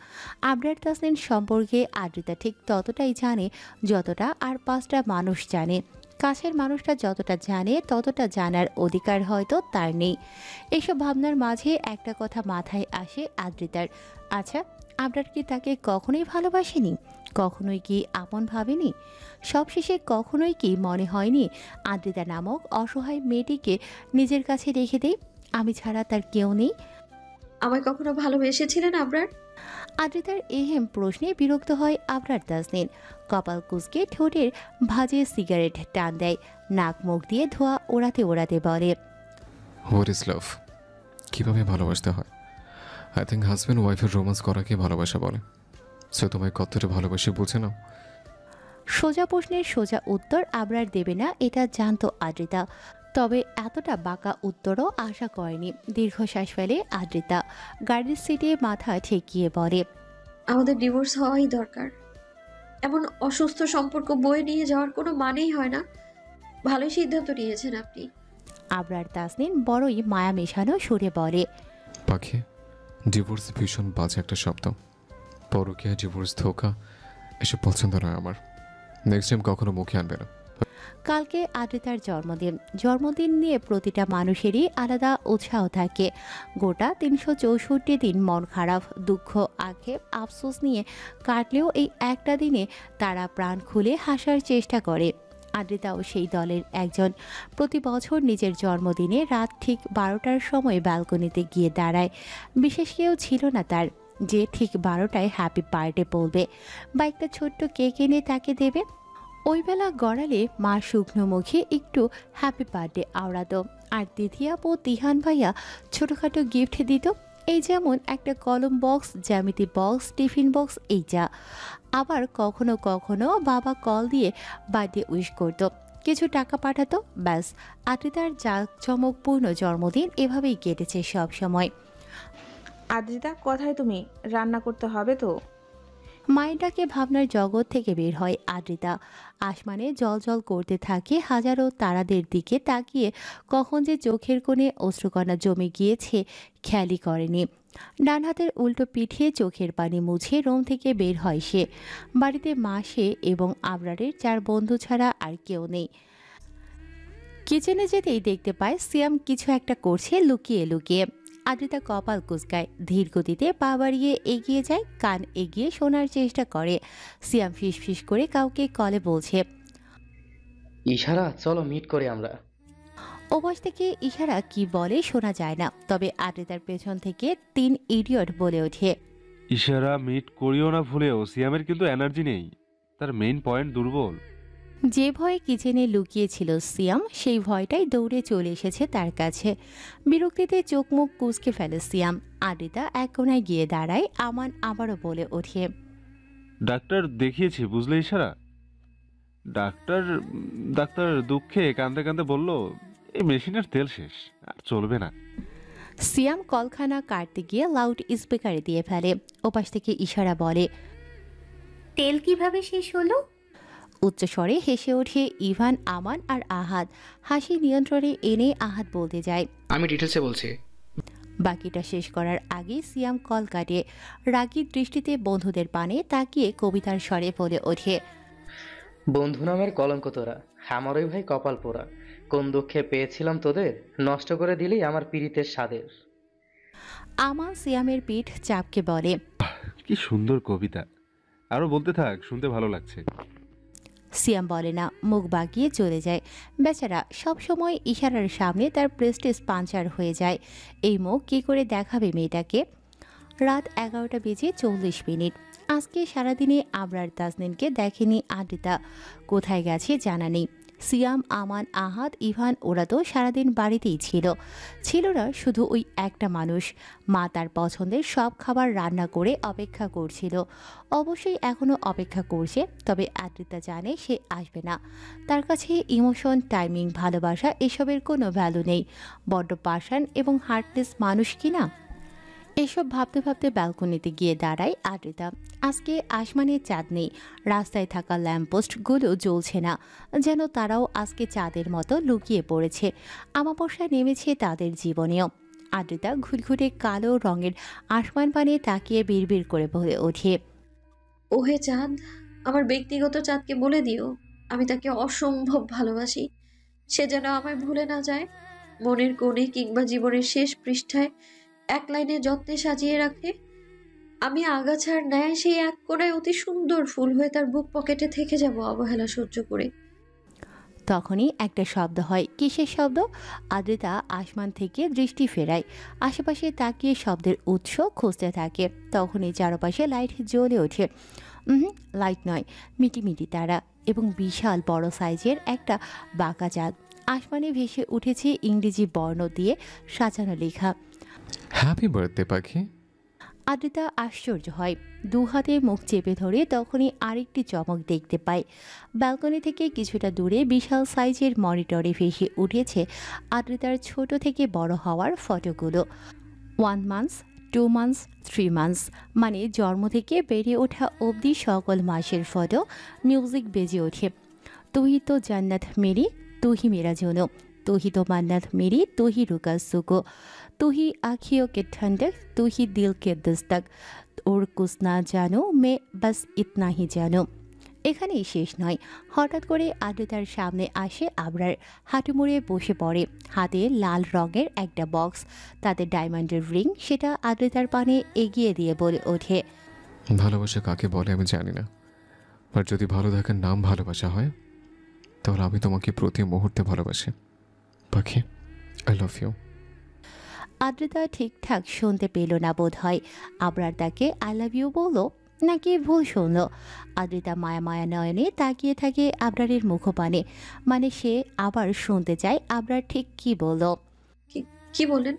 আবরার তাসনিন সম্পর্কে আদ্রিতা ঠিক ততটাই জানে যতটা আর 5টা মানুষ জানে। কাছের মানুষটা যতটা জানে ততটা জানার অধিকার হয়তো তার নেই। এসব ভাবনার মাঝে একটা কথা মাথায় আসে আদ্রিতার। আচ্ছা, আবরার কি তাকে কখনোই ভালোবাসেনি? কখনোই কি আপন ভাবেনি? সবশেষে কখনোই কি মনে হয়নি আদ্রিতা নামক অসহায় মেয়েটিকে নিজের কাছে রেখে দেই? আমি ছাড়া তার কেউ নেই। আমায় কখনো ভালোবেসেছিলেন আবরার? আদ্রিতার এহেম প্রশ্নে বিরক্ত হয় আবরার তাসনিন। কপাল কুঁচকে ঠোঁটের ভাজে সিগারেট টান দেয়। নাক মুখ দিয়ে ধোঁয়া ওড়াতে ওড়াতে বলে, হোয়াট ইজ লাভ? কীভাবে ভালোবাসতে হয়? আই থিঙ্ক হাজব্যান্ড ওয়াইফের রোম্যান্স করাকে ভালোবাসা বলে। সে তোমায় কতটা ভালোবাসে বুঝে নাও। সোজা প্রশ্নের সোজা উত্তর আবরার দেবে না এটা জানতো আদ্রিতা। তবে এতটা বাঁকা উত্তরও আশা করেনি। দীর্ঘশ্বাস ফেলে আদ্রিতা। গাড়ির সিটে মাথা ঠেকিয়ে বলে, আমাদের ডিভোর্স হওয়াই দরকার। এমন অসুস্থ সম্পর্ক বয়ে নিয়ে যাওয়ার কোনো মানেই হয় না। ভালোই সিদ্ধান্ত নিয়েছেন আপনি। আবরার তাসনিন বড়ই মায়া মেশানো সুরে বলে, পাখি, ডিভোর্স ভীষণ বাজে একটা শব্দ। পরকীয়া, ডিভোর্স, ধোঁকা এসব পছন্দ নয় আমার। নেক্সট টাইম কখনো মুখে আনবে না। কালকে আদ্রিতার জন্মদিন। জন্মদিন নিয়ে প্রতিটা মানুষেরই আলাদা উৎসাহ থাকে। গোটা 364 দিন মন খারাপ, দুঃখ, আক্ষেপ, আফসোস নিয়ে কাটলেও এই একটা দিনে তারা প্রাণ খুলে হাসার চেষ্টা করে। আদ্রিতাও সেই দলের একজন। প্রতি বছর নিজের জন্মদিনে রাত ঠিক 12টার সময় ব্যালকনিতে গিয়ে দাঁড়ায়। বিশেষ কেউ ছিল না তার যে ঠিক 12টায় হ্যাপি বার্থডে বলবে বা একটা ছোট্ট কেক এনে তাকে দেবে। ওই বেলা গড়ালে মা শুকনো মুখে একটু হ্যাপি বার্থডে আওড়াতো, আর দিদি আপু, তিহান ভাইয়া ছোটোখাটো গিফট দিত। এই যেমন একটা কলম বক্স, জ্যামিতি বক্স, টিফিন বক্স, এই যা। আবার কখনো কখনো বাবা কল দিয়ে বার্থডে উইশ করতো, কিছু টাকা পাঠাতো। ব্যাস, আদ্রিতার জাঁকজমকপূর্ণ জন্মদিন এভাবেই কেটেছে সব সময়। আদ্রিতা, কোথায় তুমি? রান্না করতে হবে তো। মাইন্ডটাকে ভাবনার জগৎ থেকে বের হয় আদ্রিতা। আসমানে জল করতে থাকে হাজারো তারাদের দিকে তাকিয়ে কখন যে চোখের কোণে অশ্রুকণা জমে গিয়েছে খেয়ালই করেনি। ডান হাতের উল্টো পিঠে চোখের পানি মুছে রুম থেকে বের হয় সে। বাড়িতে মা সে এবং আবরারের 4 বন্ধু ছাড়া আর কেউ নেই। কিচেনে যেতেই দেখতে পায় সিয়াম কিছু একটা করছে লুকিয়ে লুকিয়ে। আদ্রিতা কপাল কুঁচকায়, ধীর গতিতে পা বাড়িয়ে এগিয়ে যায়, কান এগিয়ে শোনার চেষ্টা করে। সিয়াম ফিস করে কাউকে কলে বলছে। ইশারা, চলো মিট করি আমরা। ওপাশ থেকে ইশারা কি বলে শোনা যায় না, তবে আদ্রিতার পেছন থেকে 3 ইডিয়ট বলে ওঠে, ইশারা মিট করিও না ভুলেও, সিয়ামের কিন্তু এনার্জি নেই, তার মেইন পয়েন্ট দুর্বল। যে ভয়ে কিচেনে লুকিয়েছিল সিয়াম, সেই ভয়টাই দৌড়ে চলে এসেছে তার কাছে। বিরক্তিতে চোখ মুখ কুঁচকে ফেলে সিয়াম। আদ্রিতা এক কোণায় গিয়ে দাঁড়ায়। আমান আবারও বলে ওঠে, ডাক্তার দেখিয়েছি বুঝলে ইশারা। ডাক্তার দুঃখে কাঁদতে কাঁদতে বলল, এই মেশিনের তেল শেষ, আর চলবে না। সিয়াম কলখানা কাটতে গিয়ে লাউড স্পিকারে দিয়ে ফেলে। ওপাশ থেকে ইশারা বলে, তেল কিভাবে শেষ হলো? উচ্চস্বরে হেসে ওঠে ইভান, আমান আর আহাদ। হাসি নিয়ন্ত্রণে এনে আহাদ বলতে যায়, আমি ডিটেলসে বলছি। বাকিটা শেষ করার আগে সিয়াম কল কাটে। রাগী দৃষ্টিতে বন্ধুদের পানে তাকিয়ে কবিতার স্বরে বলে ওঠে, বন্ধু নামের কলঙ্ক তোরা, আমারই ভাই কপাল পোড়া। কোন দুঃখে পেয়েছিলাম তোদের, নষ্ট করে দিলি আমার পীড়িতের স্বাদের। আমান সিয়ামের পিঠ চাপকে বলে, কি সুন্দর কবিতা, আরো বলতে থাক, শুনতে ভালো লাগছে। সিয়াম বলে না, মুখ বাগিয়ে চলে যায়। বেচারা সবসময় ইশারার সামনে তার প্রেস্টিজ পাঞ্চার হয়ে যায়। এই মুখ কী করে দেখাবে মেয়েটাকে। রাত 11টা বেজে 40 মিনিট। আজকে সারাদিনে আবরার তাজনিনকে দেখেনি আদ্রিতা। কোথায় গেছে জানা নেই। সিয়াম, আমান, আহাদ, ইভান ওরা তো সারাদিন বাড়িতেই ছিল না শুধু ওই একটা মানুষ। মা তার পছন্দের সব খাবার রান্না করে অপেক্ষা করছিল। অবশ্যই এখনও অপেক্ষা করছে, তবে আদ্রিতা জানে সে আসবে না। তার কাছে ইমোশন, টাইমিং, ভালোবাসা এসবের কোনো ভ্যালু নেই। বড্ড পাষাণ এবং হার্টলেস মানুষ কিনা। এসব ভাবতে ভাবতে ব্যালকনিতে গিয়ে দাঁড়ায় আদ্রিতা। আজকে আসমানে চাঁদ নেই। রাস্তায় থাকা ল্যাম্পপোস্টগুলো জ্বলছে না, যেন তারাও আজকে চাঁদের মতো লুকিয়ে পড়েছে। আমাবস্যা নেমেছে তাদের জীবনেও। আদ্রিতা ঘুটঘুটে কালো রঙের আসমান পানে তাকিয়ে বিড়বিড় করে বলে ওঠে, ওহে চাঁদ, আমার ব্যক্তিগত চাঁদকে বলে দিও আমি তাকে অসম্ভব ভালোবাসি। সে যেন আমায় ভুলে না যায়। মনের কোণে কিংবা জীবনের শেষ পৃষ্ঠায় এক লাইনে যত্নে সাজিয়ে রাখে। আমি আগাছার ন্যায় সেই এক কোণায় অতি সুন্দর ফুল হয়ে তার বুক পকেটে থেকে যাব অবহেলা সহ্য করে। তখনই একটা শব্দ হয়। কিসের শব্দ? আদ্রিতা আসমান থেকে দৃষ্টি ফেরায়। আশেপাশে তাকিয়ে শব্দের উৎস খুঁজতে থাকে। তখনই চারপাশে লাইট জ্বলে ওঠে। লাইট নয়, মিটিমিটি তারা এবং বিশাল বড় সাইজের একটা বাঁকা চাঁদ। আসমানে ভেসে উঠেছে ইংরেজি বর্ণ দিয়ে সাজানো লেখা, হ্যাপি বার্থডে পাখি। আদ্রিতা আশ্চর্য হয়। 2 হাতে মুখ চেপে ধরে তখনই আরেকটি চমক দেখতে পায়। ব্যালকনি থেকে কিছুটা দূরে বিশাল সাইজের মনিটরে ভেসে উঠেছে আদ্রিতার ছোট থেকে বড় হওয়ার ফটোগুলো। 1 মান্থস, 2 মান্থস, 3 মান্থস, মানে জন্ম থেকে বেড়ে ওঠা অবধি সকল মাসের ফটো। মিউজিক বেজে ওঠে, তুহি তো জান্নাত মেরি, তুহি মেরা জনো, তুহি তো মান্নাত মেরি, তুহি রুকা সুকো, তুহি आँखियों के ठंडक, तू ही दिल के दस्तक, और कुछ ना जानो मैं बस इतना ही जानो। এখানেই শেষ নয়। হঠাৎ করে আদ্রিতার সামনে আসে আবরার। হাঁটু মুড়ে বসে পড়ে। হাতে লাল রঙের একটা বক্স, তাতে ডায়মন্ডের রিং। সেটা আদ্রিতার পানে এগিয়ে দিয়ে বলে ওঠে, ভালোবাসা কাকে বলে আমি জানি না, আর যদি ভালো থাকার নাম ভালোবাসা হয় তাহলে আমি তোমাকে প্রতি মুহূর্তে ভালোবাসি পাখি। I love you. আদ্রিতা ঠিকঠাক শুনতে পেল না বোধ হয়। আবরার তাকে আই লাভ ইউ বলল নাকি ভুল শুনল। আদ্রিতা মায়া মায়া নয়নে তাকিয়ে থাকে আবরারের মুখপানে। মানে সে আবার শুনতে চায় আবরার ঠিক কি বলল। কি বলেন?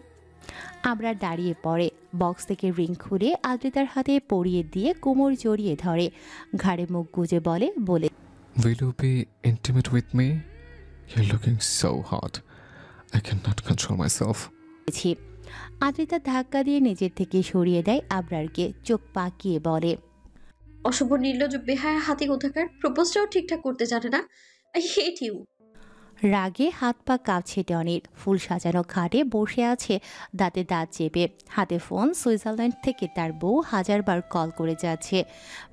আবরার দাঁড়িয়ে পড়ে। বক্স থেকে রিং খুলে আদ্রিতার হাতে পরিয়ে দিয়ে কোমর জড়িয়ে ধরে। ঘাড়ে মুখ গুজে বলে, Will you be intimate with me? You're looking so hot. I cannot control myself. Adrita ধাক্কা দিয়ে নিজের থেকে সরিয়ে দেয় আবরারকে। চোখ পাকিয়ে বলে, অশুভ নির্লজ্জ বেহায়া হাতি কোথাকার, প্রপোজটাও ঠিকঠাক করতে জানে না। I hate you. রাগে হাত পা কাঁপছে টনির। ফুল সাজানো খাটে বসে আছে দাঁতে দাঁত চেপে, হাতে ফোন। সুইজারল্যান্ড থেকে তার বউ হাজারবার কল করে যাচ্ছে,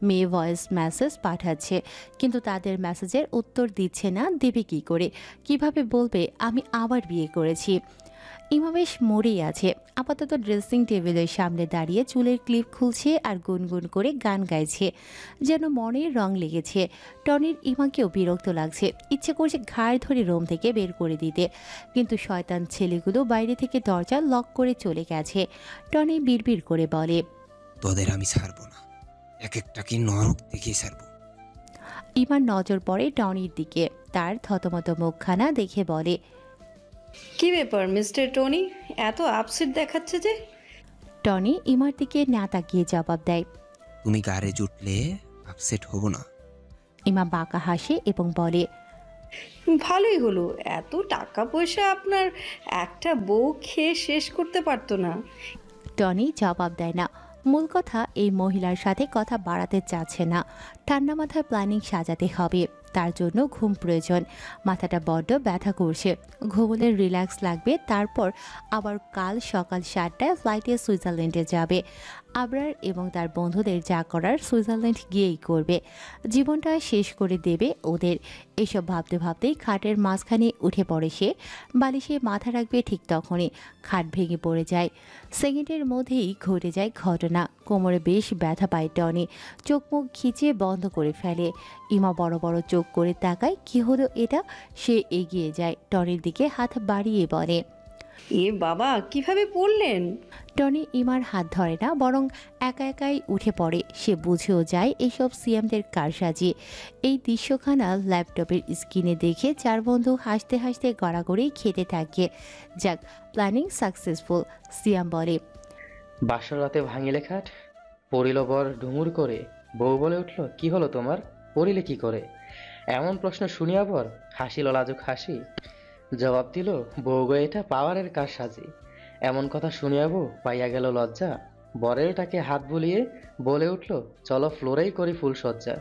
মেয়ে ভয়েস মেসেজ পাঠাচ্ছে, কিন্তু তাদের মেসেজের উত্তর দিচ্ছে না। দেবে কী করে? কিভাবে বলবে আমি আবার বিয়ে করেছি? ইমা বেশ মরেই আছে। আপাতত ড্রেসিং টেবিলের সামনে দাঁড়িয়ে চুলের ক্লিপ খুলছে আর গুনগুন করে গান গাইছে, যেন মনের রং লেগেছে। টনির ইমাকেও বিরক্ত লাগছে, ইচ্ছে করছে ঘাড় ধরে রুম থেকে বের করে দিতে, কিন্তু শয়তান ছেলেগুলো বাইরে থেকে দরজা লক করে চলে গেছে। টনি বিড়বিড় করে বলে, তোদের আমি ছাড়বো না, এক একটাকে নরক দেখিয়ে ছাড়বো। ইমার নজর পড়ে টনির দিকে, তার থতমত মুখখানা দেখে বলে, কি ব্যাপার মিস্টার টনি, এত আপসেট দেখাচ্ছে যে? টনি ইমার দিকে না তাকিয়ে জবাব দেয়, তুমি গাড়ে জুটলে আপসেট হব না। ইমা বাঁকা হাসে এবং বলে, ভালোই হলো, এত টাকা পয়সা আপনার একটা বউ খেয়ে শেষ করতে পারতো না। টনি জবাব দেয় না। মূল কথা, এই মহিলার সাথে কথা বাড়াতে চাচ্ছে না। ঠান্ডা মাথায় প্ল্যানিং সাজাতে হবে, তার জন্য ঘুম প্রয়োজন। মাথাটা বড্ড ব্যথা করছে, ঘুমোলে রিল্যাক্স লাগবে। তারপর আবার কাল সকাল 7টায় ফ্লাইটে সুইজারল্যান্ডে যাবে। আবরার এবং তার বন্ধুদের যা করার সুইজারল্যান্ড গিয়েই করবে, জীবনটা শেষ করে দেবে ওদের। এসব ভাবতে ভাবতেই খাটের মাঝখানে উঠে পড়ে সে। বালিশে মাথা রাখবে ঠিক তখনই খাট ভেঙে পড়ে যায়। সেকেন্ডের মধ্যেই ঘটে যায় ঘটনা। কোমরে বেশ ব্যথা পায় টনি, চোখ মুখ খিচিয়ে বন্ধ করে ফেলে। ইমা বড় বড় চোখ করে তাকায়, কি হলো এটা? সে এগিয়ে যায়, টনির দিকে হাত বাড়িয়ে বলে, এ বাবা, কিভাবে পড়লেন? টনি ইমার হাত ধরে না, বরং একা একাই উঠে পড়ে। সে বুঝেও যায় এসব সিয়ামদের কারসাজি। এই দৃশ্যখানা ল্যাপটপের স্ক্রিনে দেখে চার বন্ধু হাসতে হাসতে গড়াগড়ি খেতে থাকে। যাক, প্ল্যানিং সাকসেসফুল। সিয়াম বলে, বাসর রাতে ভাঙিলে খাট, পড়িল বর ঢুমুর করে। বউ বলে উঠল, কি হলো তোমার, পড়িলে কি করে? এমন প্রশ্ন শুনিয়া বর হাসিল লাজুক হাসি। জবাব দিল, বউ গো এটা পাওয়ারের কার সাজি। এমন কথা শুনিয়া বউ পাইয়া গেল লজ্জা। বরের টাকে হাত বুলিয়ে বলে উঠল, চলো ফ্লোরেই করি ফুল সজ্জা।